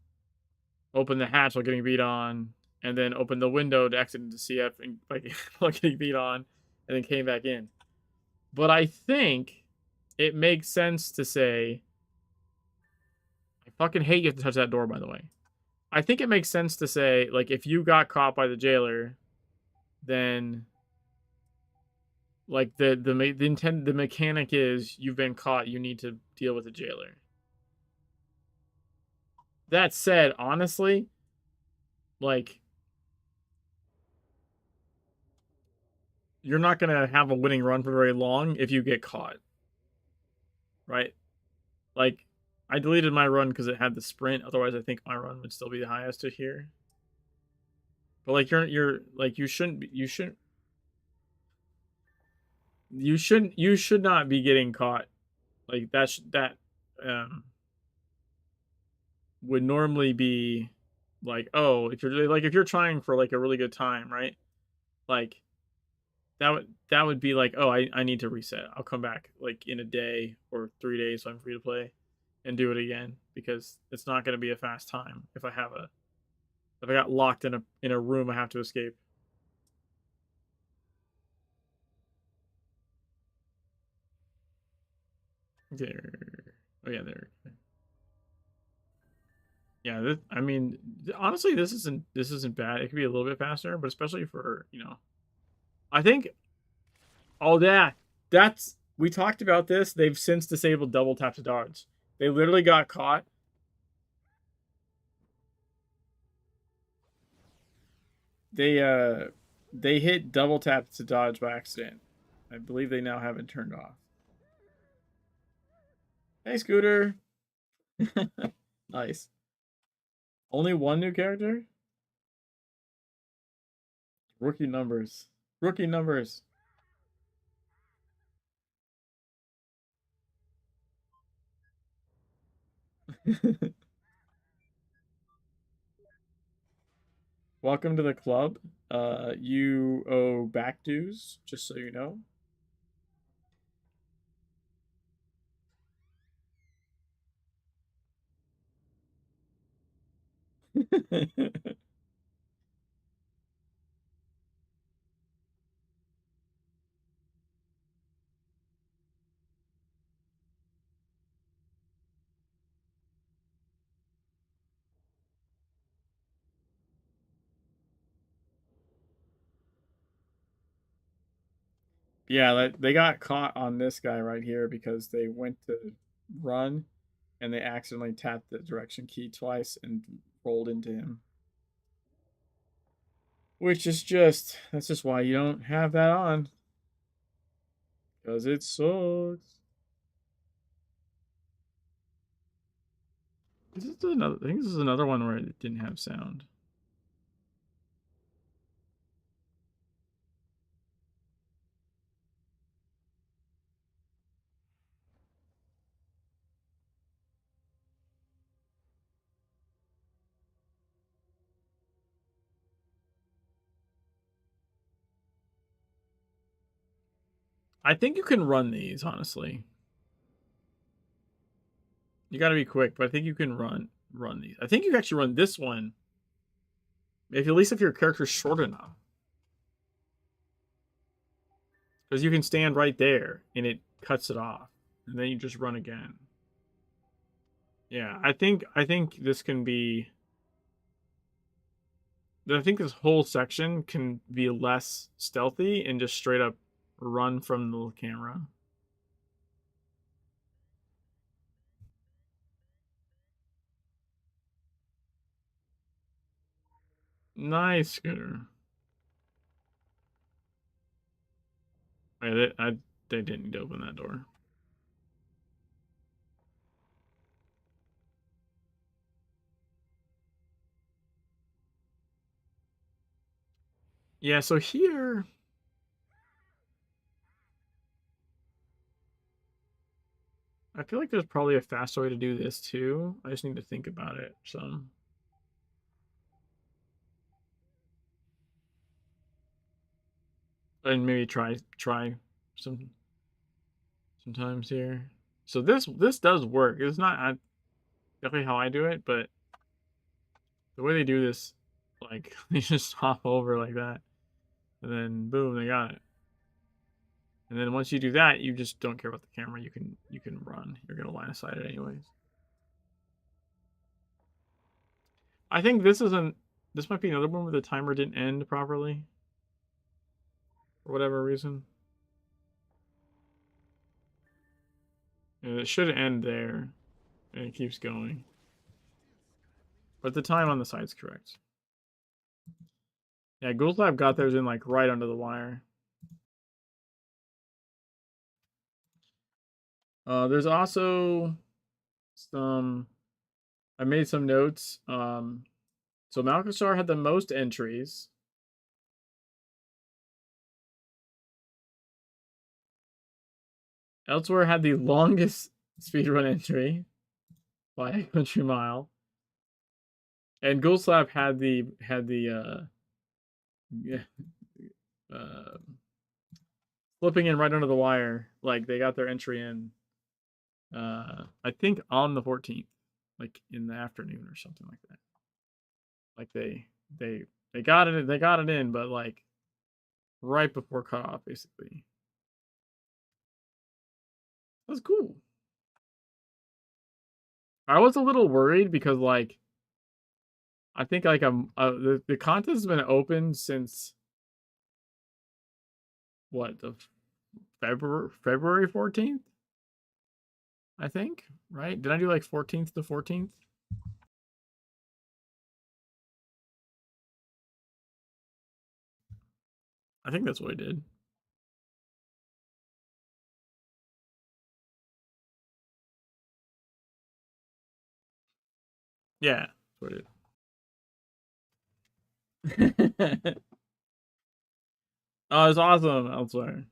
opened the hatch while getting beat on, and then opened the window to exit into CF and like while getting beat on, and then came back in. But I think it makes sense to say, I fucking hate you have to touch that door, by the way. I think it makes sense to say, like, if you got caught by the jailer, then like the mechanic is you've been caught, you need to deal with the jailer. That said, honestly, like you're not gonna have a winning run for very long if you get caught. Right? Like, I deleted my run because it had the sprint. Otherwise, I think my run would still be the highest to here. But like, you're like, you should not be getting caught. Like that would normally be like, oh, if you're trying for like a really good time, right? Like that would be like, oh, I need to reset. I'll come back like in a day or 3 days so I'm free to play and do it again, because it's not going to be a fast time if I got locked in a room I have to escape. There. Oh yeah, there. Yeah, I mean, honestly, this isn't bad. It could be a little bit faster, but especially for, I think. Oh, that's we talked about this. They've since disabled double tap to dodge. They literally got caught. They hit double tap to dodge by accident. I believe they now have it turned off. Hey, Scooter. Nice. Only one new character? Rookie numbers. Rookie numbers. Welcome to the club. You owe back dues, just so you know. Yeah, they got caught on this guy right here because they went to run and they accidentally tapped the direction key twice and rolled into him. Which is that's just why you don't have that on. Because it sucks. I think this is another one where it didn't have sound. I think you can run these, honestly. You gotta be quick, but I think you can run these. I think you can actually run this one. At least if your character's short enough. Because you can stand right there and it cuts it off. And then you just run again. Yeah, I think this can be. I think this whole section can be less stealthy and just straight up run from the camera. Nice, Scooter. Wait, they didn't need to open that door. Yeah, so here. I feel like there's probably a faster way to do this too. I just need to think about it some. And maybe try sometimes here. So this does work. It's not definitely how I do it, but the way they do this, like they just hop over like that, and then boom, they got it. And then once you do that, you just don't care about the camera. You can run. You're gonna line of sight it anyways. I think this might be another one where the timer didn't end properly. For whatever reason. And it should end there. And it keeps going. But the time on the side's correct. Yeah, Ghouls Lab got theirs in like right under the wire. There's also some. I made some notes. So Malkashar had the most entries. Elsewhere had the longest speedrun entry by a country mile. And Ghost Slap had the slipping in right under the wire. Like they got their entry in I think on the 14th, like in the afternoon or something like that. Like they got it in, but like right before cutoff, basically. That's cool. I was a little worried because like I think like the contest has been open since what, the February 14th? I think, right? Did I do like 14th to 14th? I think that's what I did. Yeah, that's what I did. Oh, it's awesome, Elsewhere.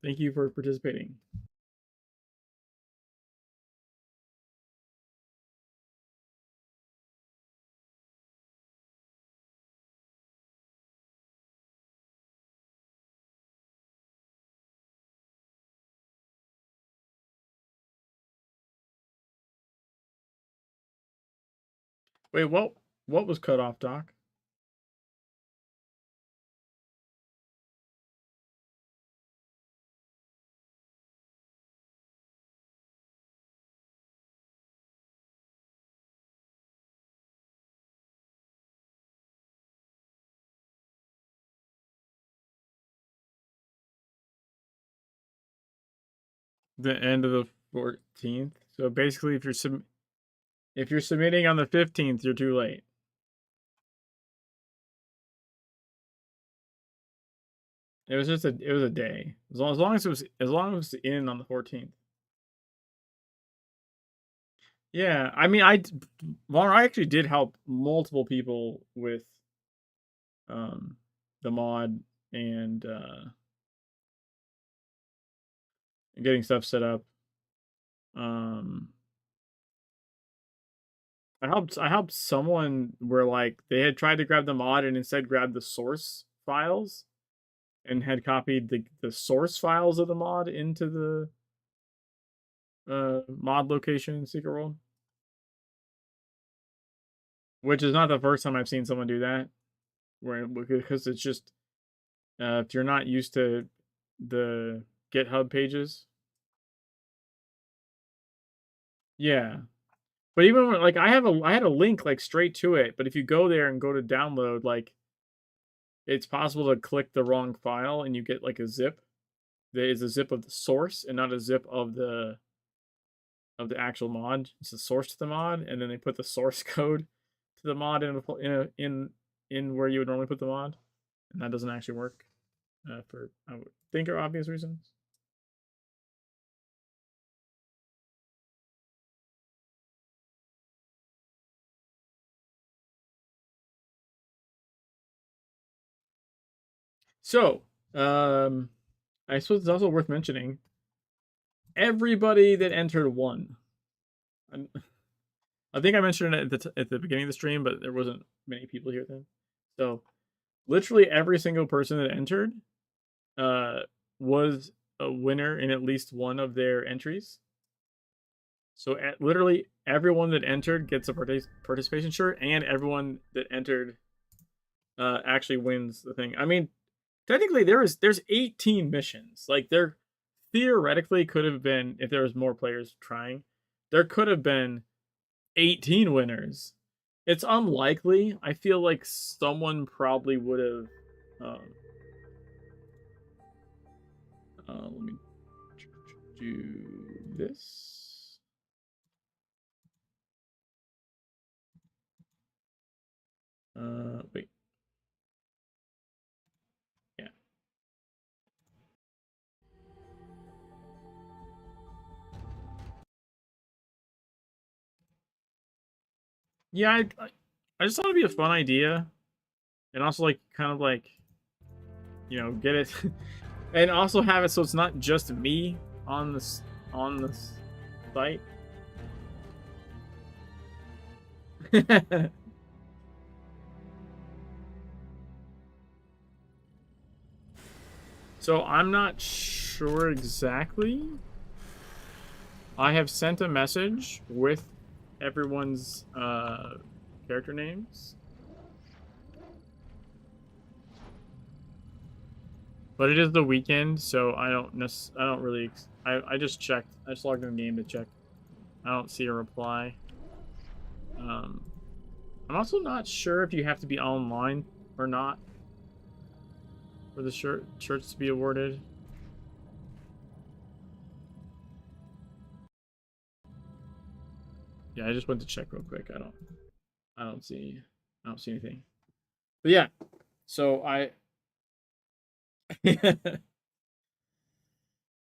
Thank you for participating. Wait, what was cut off, Doc? The end of the 14th. So basically, if you're submitting on the 15th, you're too late. It was just a day. As long as it was in on the 14th. Yeah, I mean, I actually did help multiple people with the mod and getting stuff set up. I helped someone where like they had tried to grab the mod and instead grabbed the source files and had copied the source files of the mod into the mod location in Secret World. Which is not the first time I've seen someone do that. Because it's just if you're not used to the GitHub pages. Yeah. But even when, like I had a link like straight to it, but if you go there and go to download, like it's possible to click the wrong file and you get like a zip. There is a zip of the source and not a zip of the actual mod. It's the source to the mod, and then they put the source code to the mod in where you would normally put the mod, and that doesn't actually work for I would think are obvious reasons. So, I suppose it's also worth mentioning everybody that entered won. I think I mentioned it at the beginning of the stream, but there wasn't many people here then. So, literally every single person that entered was a winner in at least one of their entries. So literally everyone that entered gets a participation shirt, and everyone that entered actually wins the thing. I mean, technically there's 18 missions. Like there theoretically could have been, if there was more players trying, there could have been 18 winners. It's unlikely. I feel like someone probably would have let me do this. Wait. Yeah. Yeah, I just thought it'd be a fun idea, and also like kind of like, get it, and also have it so it's not just me on this site. So I'm not sure exactly. I have sent a message with everyone's character names. But it is the weekend, so I don't really I just checked. I just logged in the game to check. I don't see a reply. I'm also not sure if you have to be online or not for the shirts to be awarded. Yeah, I just went to check real quick. I don't see anything. But yeah, so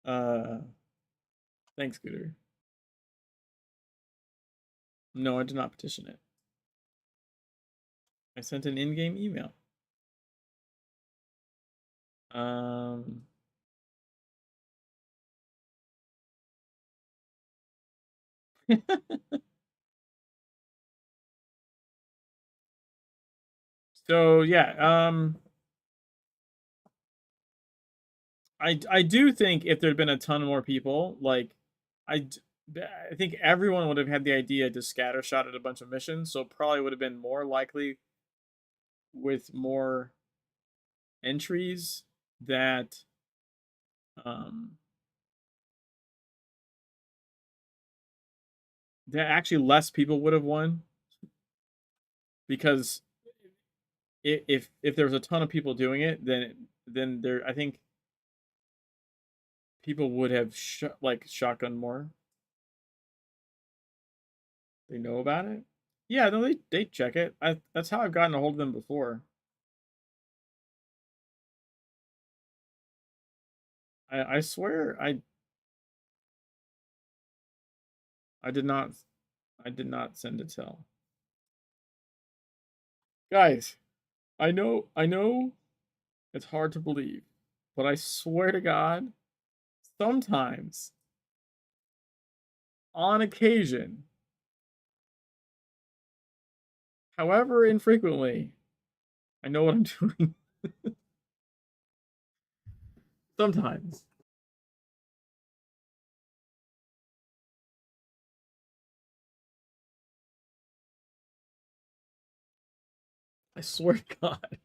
uh thanks, Scooter. No, I did not petition it. I sent an in-game email. Um So yeah, I do think if there'd been a ton more people, like I I think everyone would have had the idea to scattershot at a bunch of missions, so probably would have been more likely with more entries that um that actually less people would have won, because if there was a ton of people doing it, then there I think people would have like shotgun more. They know about it. Yeah, no, they check it. That's how I've gotten a hold of them before. I swear I did not send it to. Guys, I know it's hard to believe, but I swear to God, sometimes, on occasion, however infrequently, I know what I'm doing. Sometimes. I swear to God.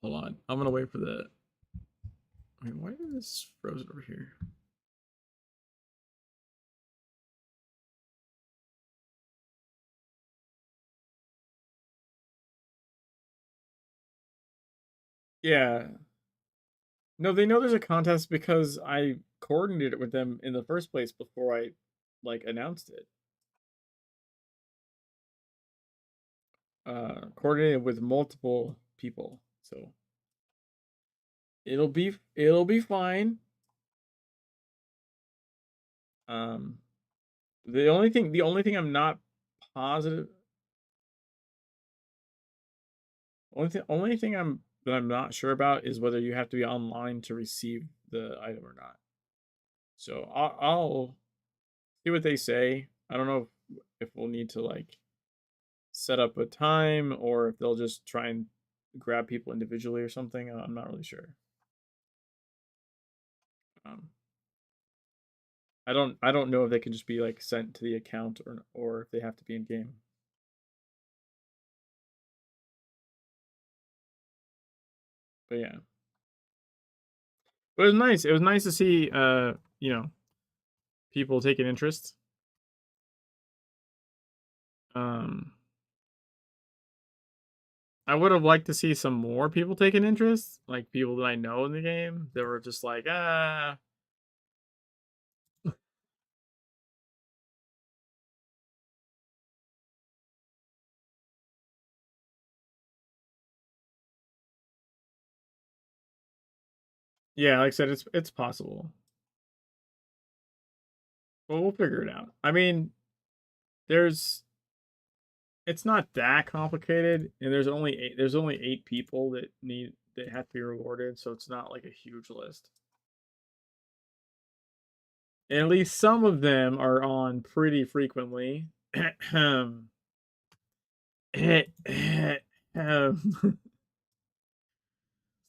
Hold on. I'm gonna wait for the. Wait, why is this frozen over here? Yeah. No, they know there's a contest because I coordinated it with them in the first place before I like announced it. Coordinated with multiple people, so it'll be fine. Um, the only thing I'm not positive, only thing I'm not sure about is whether you have to be online to receive the item or not. So I'll see what they say. I don't know if we'll need to like set up a time or if they'll just try and grab people individually or something. I'm not really sure. Um, I don't know if they can just be like sent to the account or if they have to be in game. But yeah. But it was nice. It was nice to see people taking interest. Um I would have liked to see some more people taking interest, like people that I know in the game that were just like, ah. Yeah, like I said, it's possible. Well, we'll figure it out. I mean, there's it's not that complicated, and there's only 8 people that have to be rewarded, so it's not like a huge list. And at least some of them are on pretty frequently.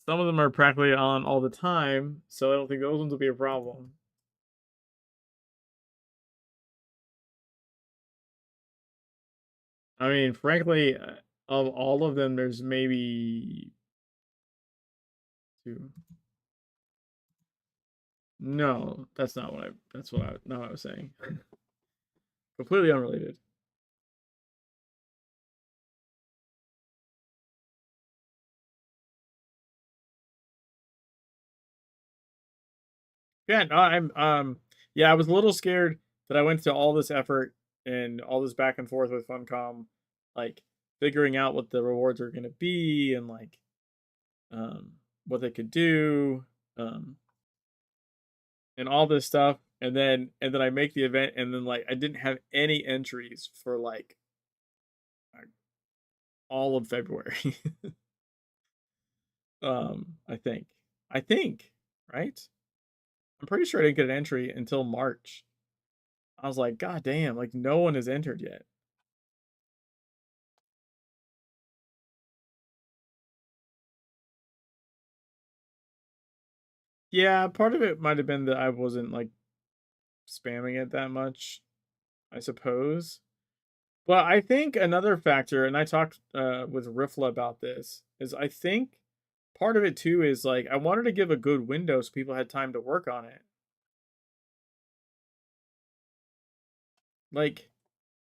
Some of them are practically on all the time, so I don't think those ones will be a problem. I mean, frankly, of all of them, there's maybe 2. No, that's not what I. That's what I. Not what I was saying. Completely unrelated. Yeah, no, yeah, I was a little scared that I went to all this effort and all this back and forth with Funcom, like figuring out what the rewards are gonna be and like what they could do, um, and all this stuff. And then I make the event and then like I didn't have any entries for like all of February. I think. I think, right? I'm pretty sure I didn't get an entry until March. I was like, God damn, like no one has entered yet. Yeah, part of it might have been that I wasn't like spamming it that much, I suppose. But I think another factor, and I talked with Rifla about this, is I think part of it too is like I wanted to give a good window so people had time to work on it. Like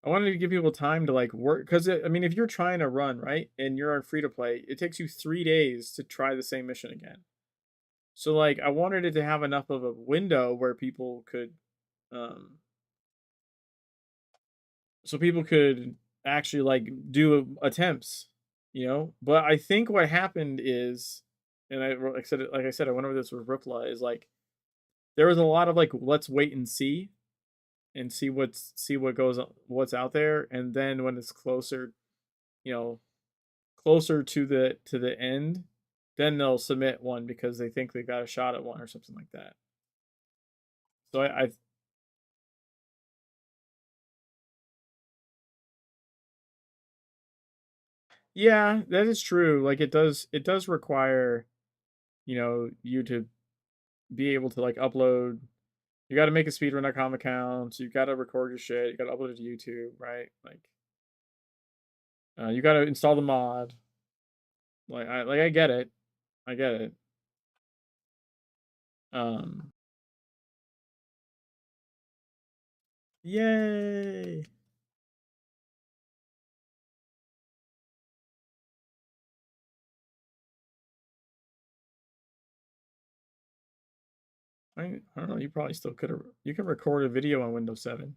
I wanted to give people time to like work because I mean, if you're trying to run right and you're on free to play, it takes you 3 days to try the same mission again. So like I wanted it to have enough of a window where people could, um, so people could actually like do attempts, you know. But I think what happened is, and like I said, I went over this with Ripla is like there was a lot of like let's wait and see what's out there, and then when it's closer, you know, closer to the end, then they'll submit one because they think they got a shot at one or something like that. So I yeah, that is true. Like it does require, you to be able to like upload. You got to make a speedrun.com account. You got to record your shit. You got to upload it to YouTube, right? Like, you got to install the mod. I get it. I get it. Um, Yay! I don't know. You probably still could have. You can record a video on Windows 7.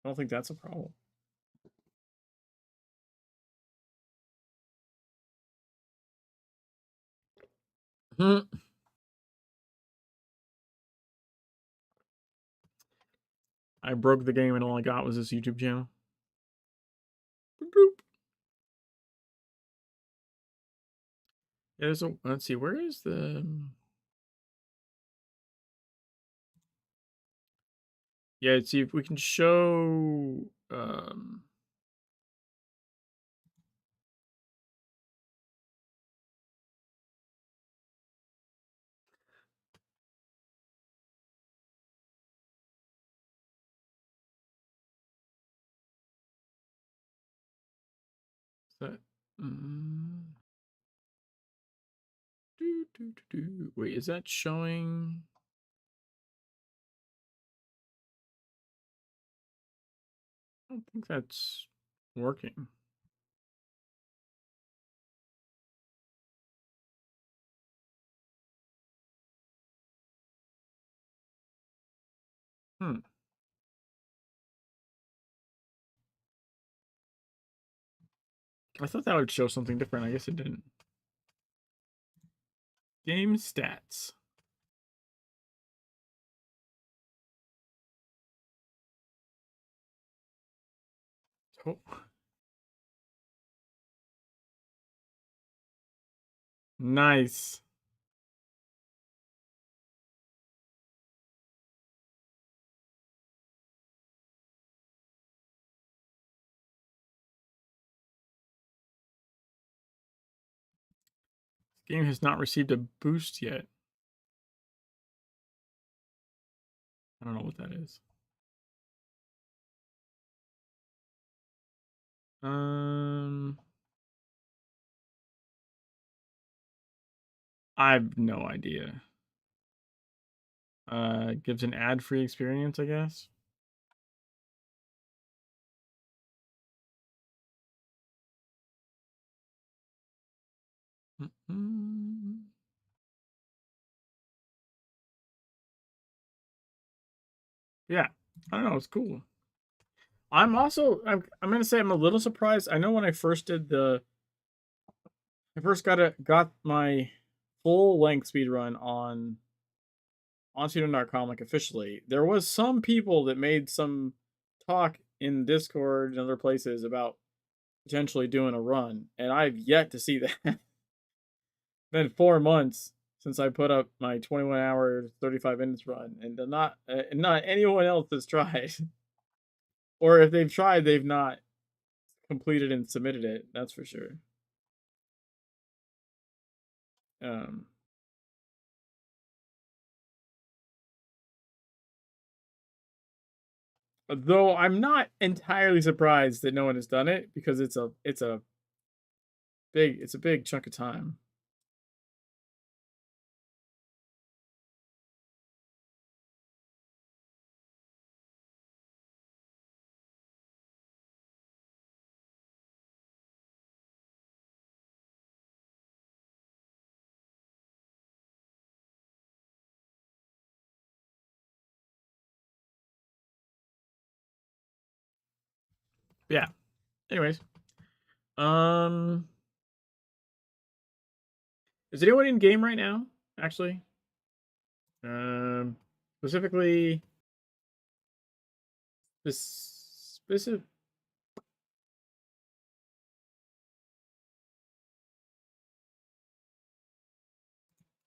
I don't think that's a problem. Hmm. I broke the game and all I got was this YouTube channel. Boop, boop. Yeah, let's see, where is the yeah, let's see if we can show that wait, is that showing? I don't think that's working. Hmm. I thought that would show something different. I guess it didn't. Game stats. Oh. Nice. Game has not received a boost yet. I don't know what that is. I have no idea. Gives an ad-free experience, I guess. Yeah, I don't know. It's cool. I'm gonna say I'm a little surprised. I know when I first did I first got my full length speed run on speedrun.com like officially. There was some people that made some talk in Discord and other places about potentially doing a run, and I've yet to see that. Been 4 months since I put up my 21 hour 35 minutes run, and not anyone else has tried, or if they've tried, they've not completed and submitted it. That's for sure. Um, though I'm not entirely surprised that no one has done it because it's a big chunk of time. Yeah. Anyways, um, is anyone in game right now? Actually, specifically this specific.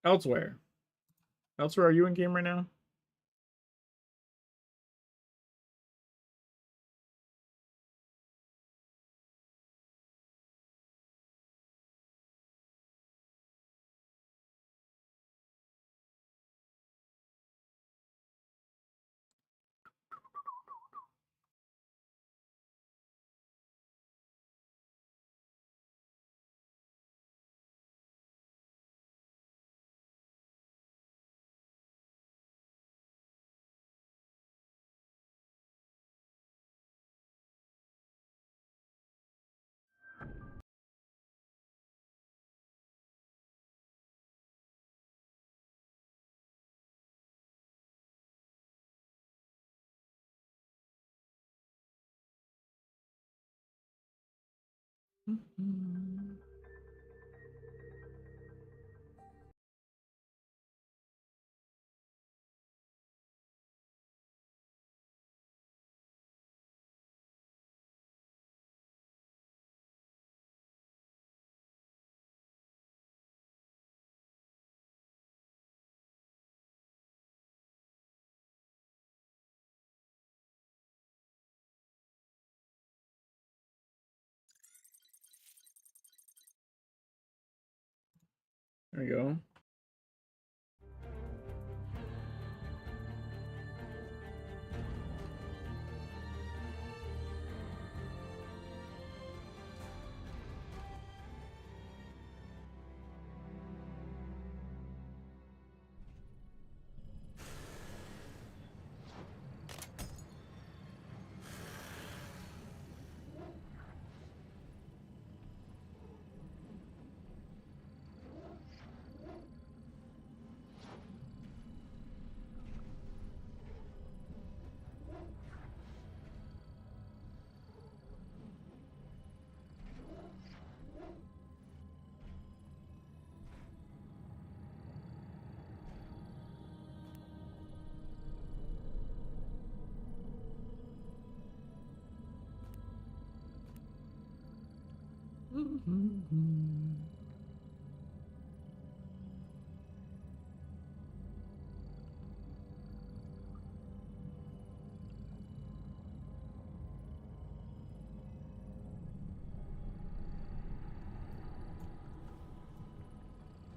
Elsewhere. Elsewhere, are you in game right now? There we go.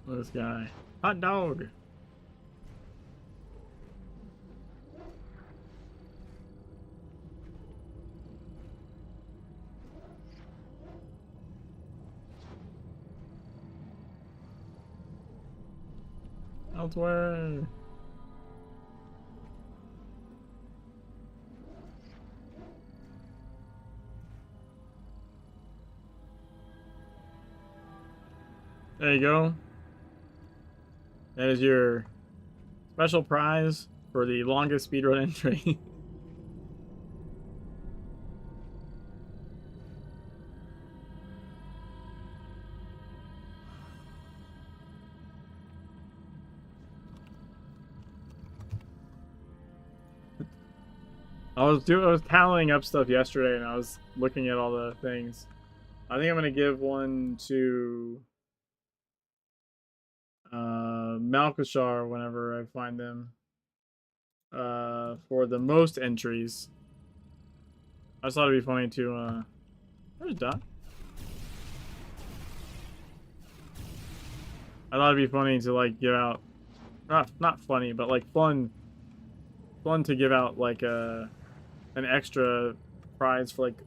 This guy. Hot dog. Elsewhere. There you go. That is your special prize for the longest speedrun entry. I was tallying up stuff yesterday, and I was looking at all the things. I think I'm gonna give one to Malkashar whenever I find them. For the most entries. I just thought it'd be funny to there's Doc. I thought it'd be funny to like give out not funny, but like fun to give out like an extra prize for like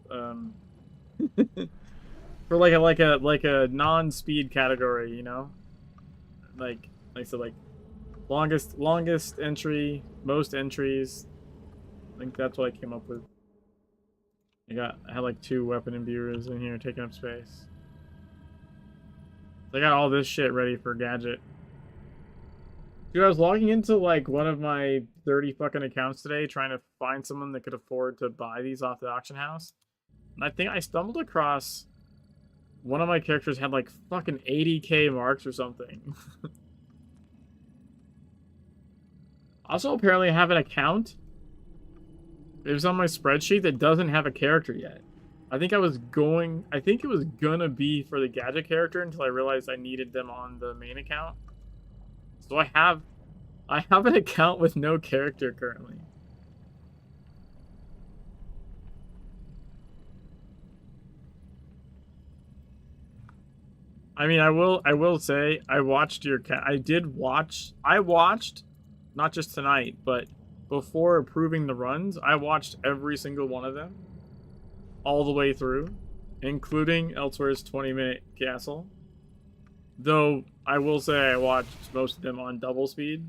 for like a non-speed category, you know? Like so like longest entry, most entries. I think that's what I came up with. I had like 2 weapon imbuers in here taking up space. I got all this shit ready for Gadget. Dude, I was logging into like one of my 30 fucking accounts today trying to find someone that could afford to buy these off the auction house. And I think I stumbled across one of my characters had like fucking 80k marks or something. Also, apparently I have an account. It was on my spreadsheet that doesn't have a character yet. I think it was gonna be for the Gadget character until I realized I needed them on the main account. So I have an account with no character currently. I mean, I will say I watched I watched not just tonight, but before approving the runs, I watched every single one of them all the way through, including Elsewhere's 20-minute castle. Though I will say I watched most of them on double speed.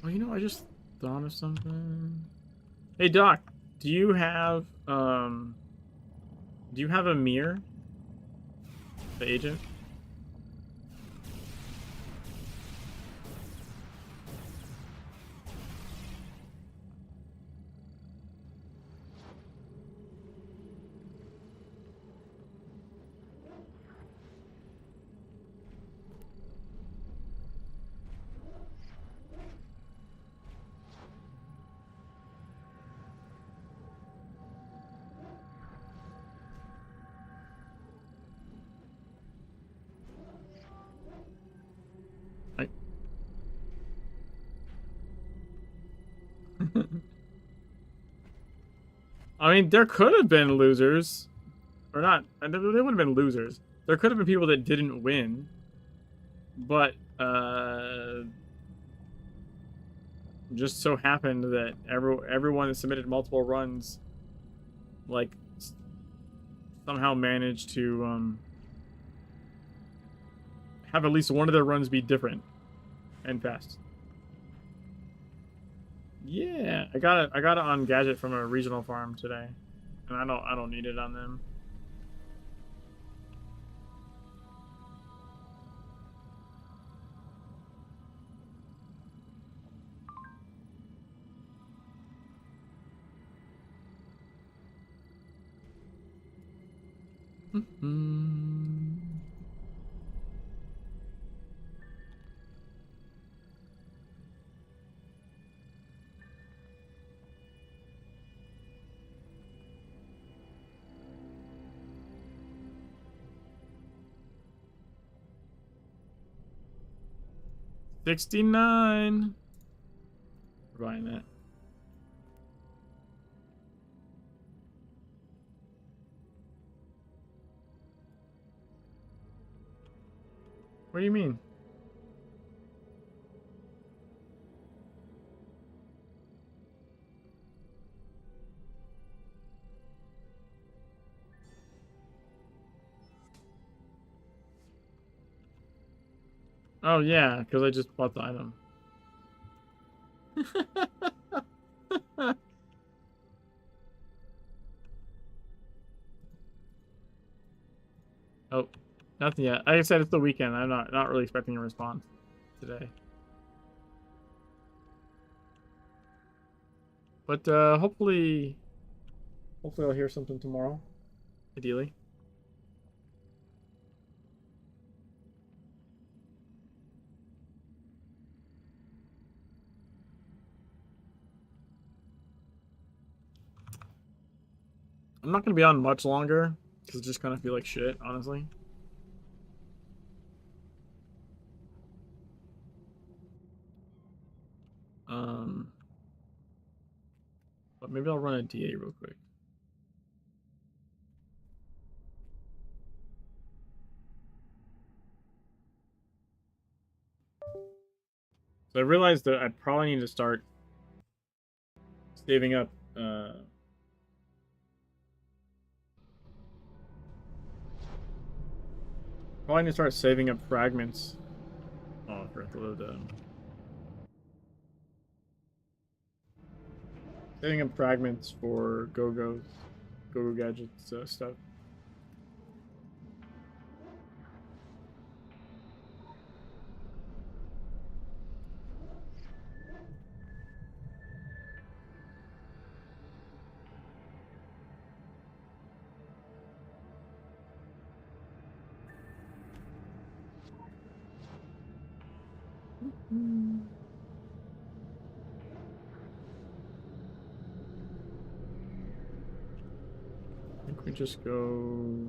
Oh, you know, I just thought of something. Hey, Doc, do you have a mirror? The agent? I mean, there could have been losers. Or not. They would have been losers. There could have been people that didn't win. But, just so happened that everyone that submitted multiple runs, like, somehow managed to, have at least one of their runs be different and fast. Yeah, I got it on Gadget from a regional farm today, and I don't need it on them. $69. We're buying that. What do you mean? Oh yeah, because I just bought the item. Oh, nothing yet. Like I said, it's the weekend. I'm not really expecting a response today. But hopefully I'll hear something tomorrow. Ideally. I'm not gonna be on much longer because I just kind of feel like shit, honestly. But maybe I'll run a DA real quick. So I realized that I probably need to start saving up. Probably need to start saving up fragments. Oh, I forgot to load them. Saving up fragments for Go-Go Gadgets stuff. I think we just go.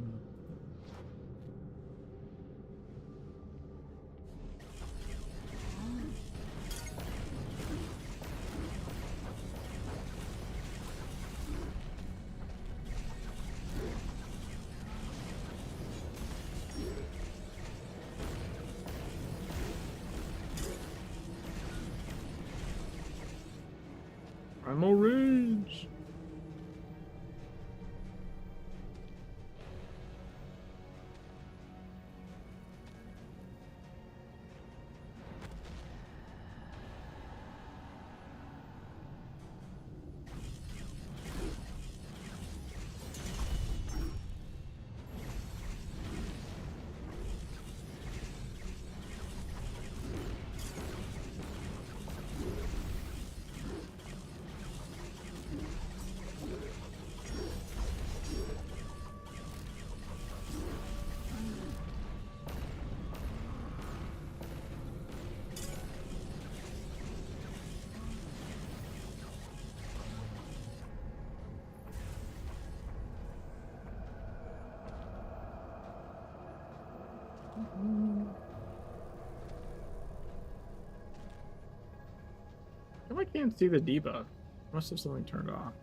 Primal Rage! I can't see the debuff. Must have something turned off.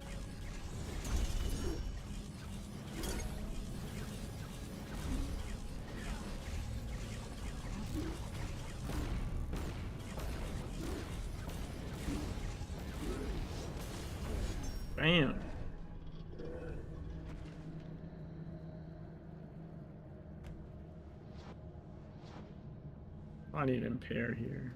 Bam. I need impair here.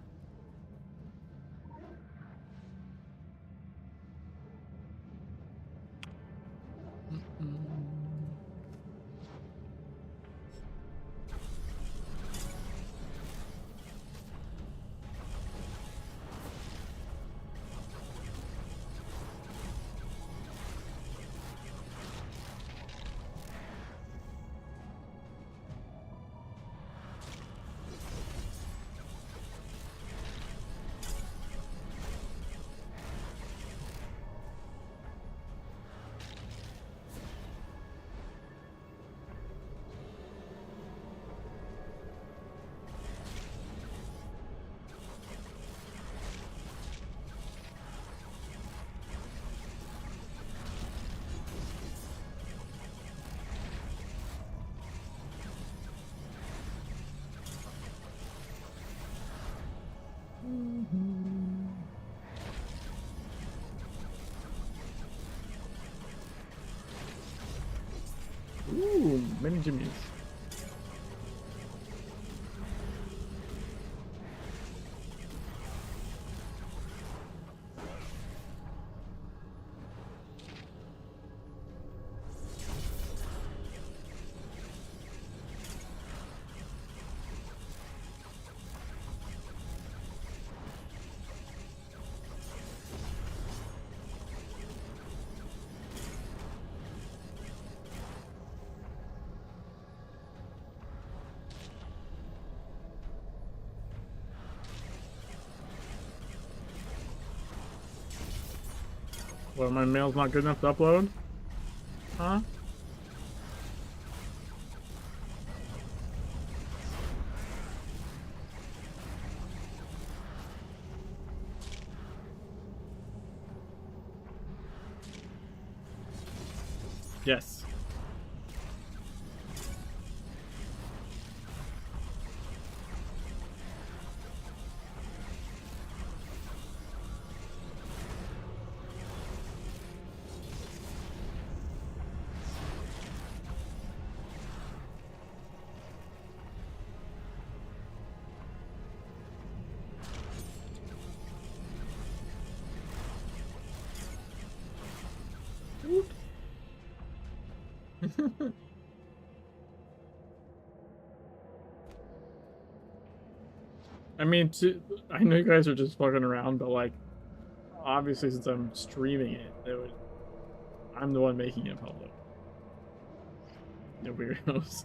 Ooh, mini jimmies. Well, my mail's not good enough to upload? Huh? Yes. I mean, I know you guys are just fucking around, but like, obviously, since I'm streaming it, I'm the one making it public. No weirdos.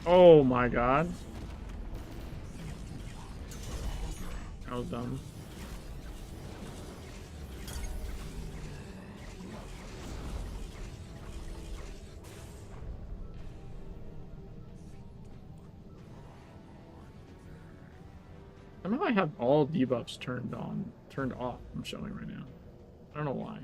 Oh my god. That was dumb. Somehow I have all debuffs turned off. I'm showing right now. I don't know why.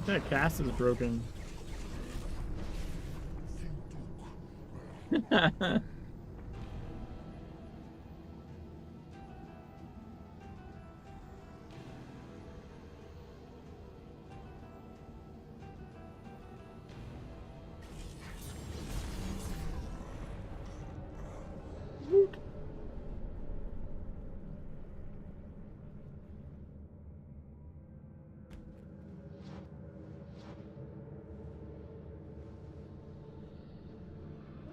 That cast is broken.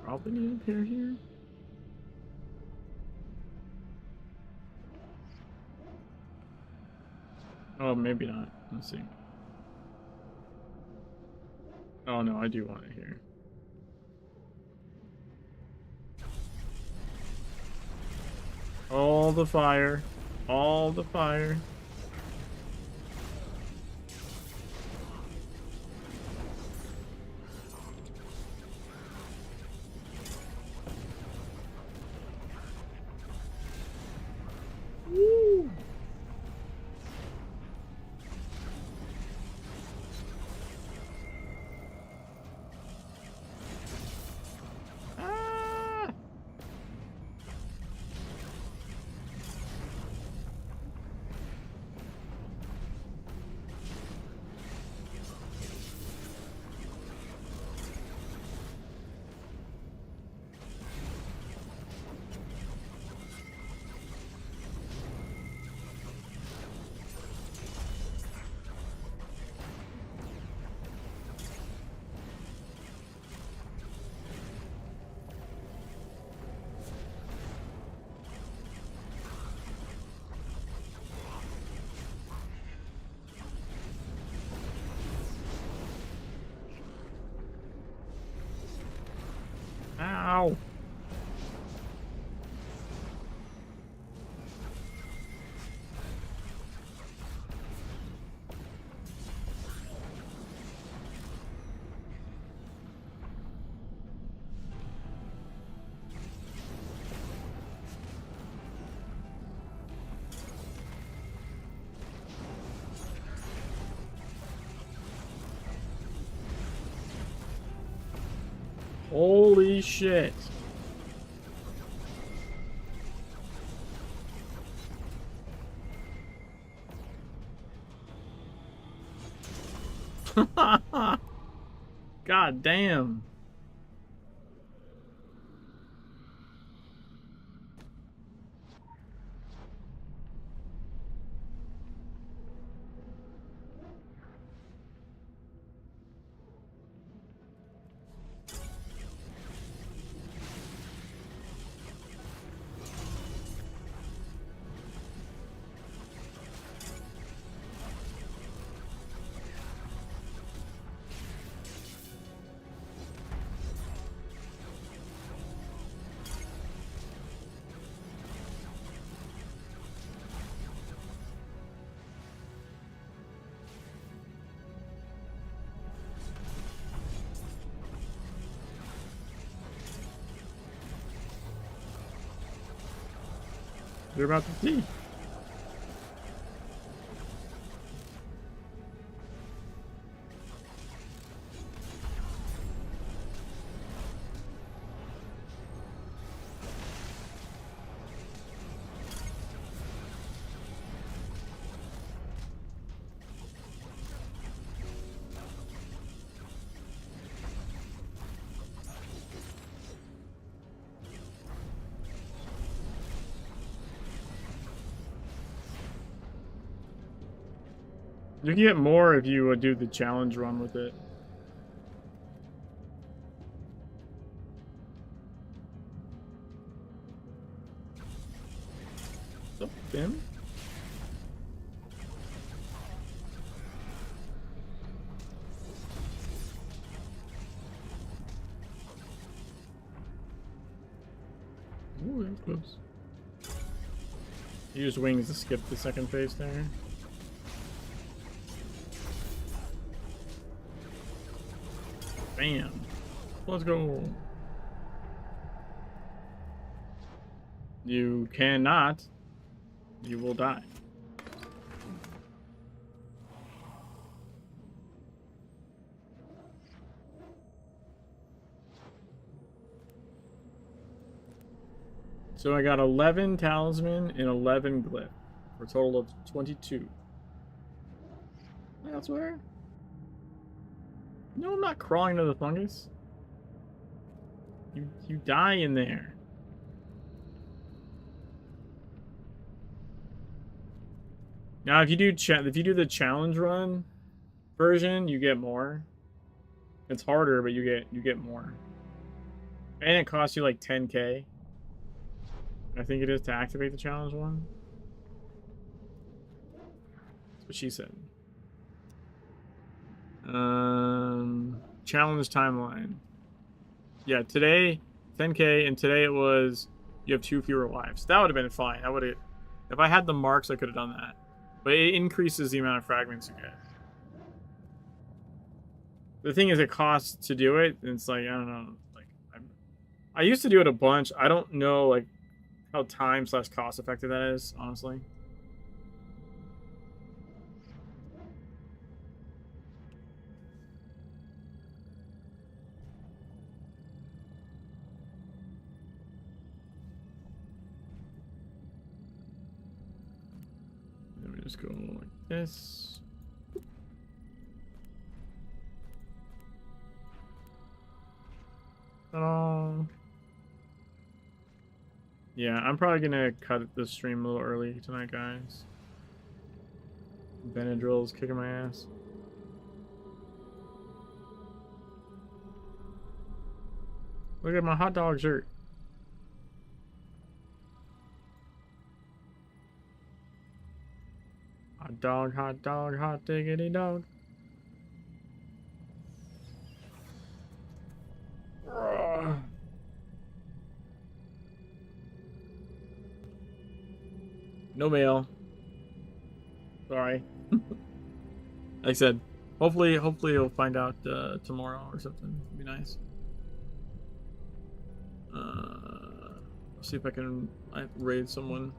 Probably need to appear here. Oh, maybe not. Let's see. Oh no, I do want it here. All the fire. All the fire. Woo. Ah. Ow. Holy shit. God damn. You're about to see. You can get more if you do the challenge run with it. What's up, Tim? Ooh, that was close. Use wings to skip the second phase there. Bam. Let's go. You cannot. You will die. So I got 11 talisman and 11 glyph for a total of 22. That's where. No, I'm not crawling to the fungus. You die in there. Now, if you do the challenge run version, you get more. It's harder, but you get more. And it costs you like 10k. I think it is to activate the challenge one. That's what she said. Challenge timeline. Yeah, today 10k, and today it was you have 2 fewer lives. That would have been fine. I would have, if I had the marks, I could have done that. But it increases the amount of fragments you get. The thing is, it costs to do it, and it's like, I don't know. Like, I used to do it a bunch. I don't know like how time/cost effective that is, honestly. Let me just go like this. Yeah, I'm probably gonna cut the stream a little early tonight, guys. Benadryl's kicking my ass. Look at my hot dog shirt. Hot dog, hot diggity dog. No mail. Sorry. Like I said, hopefully you'll find out tomorrow or something. It'd be nice. Let's see if I can raid someone.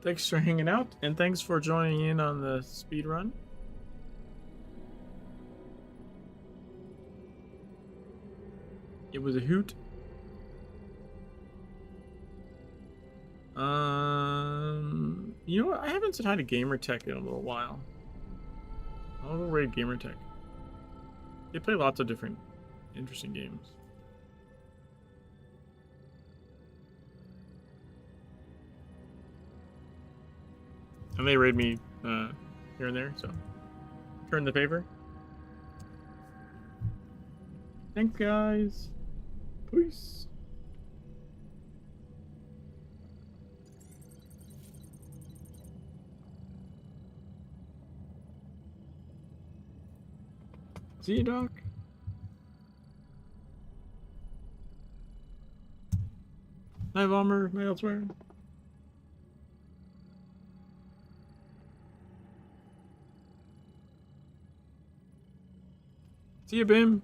Thanks for hanging out, and thanks for joining in on the speed run. It was a hoot. You know what? I haven't said hi to Gamertech in a little while. I'll go raid Gamertech. They play lots of different interesting games. And they raid me here and there, so turn the favor. Thanks, guys. Peace. See you, Doc. Night, Bomber. Night, Elsewhere. See you, Bim.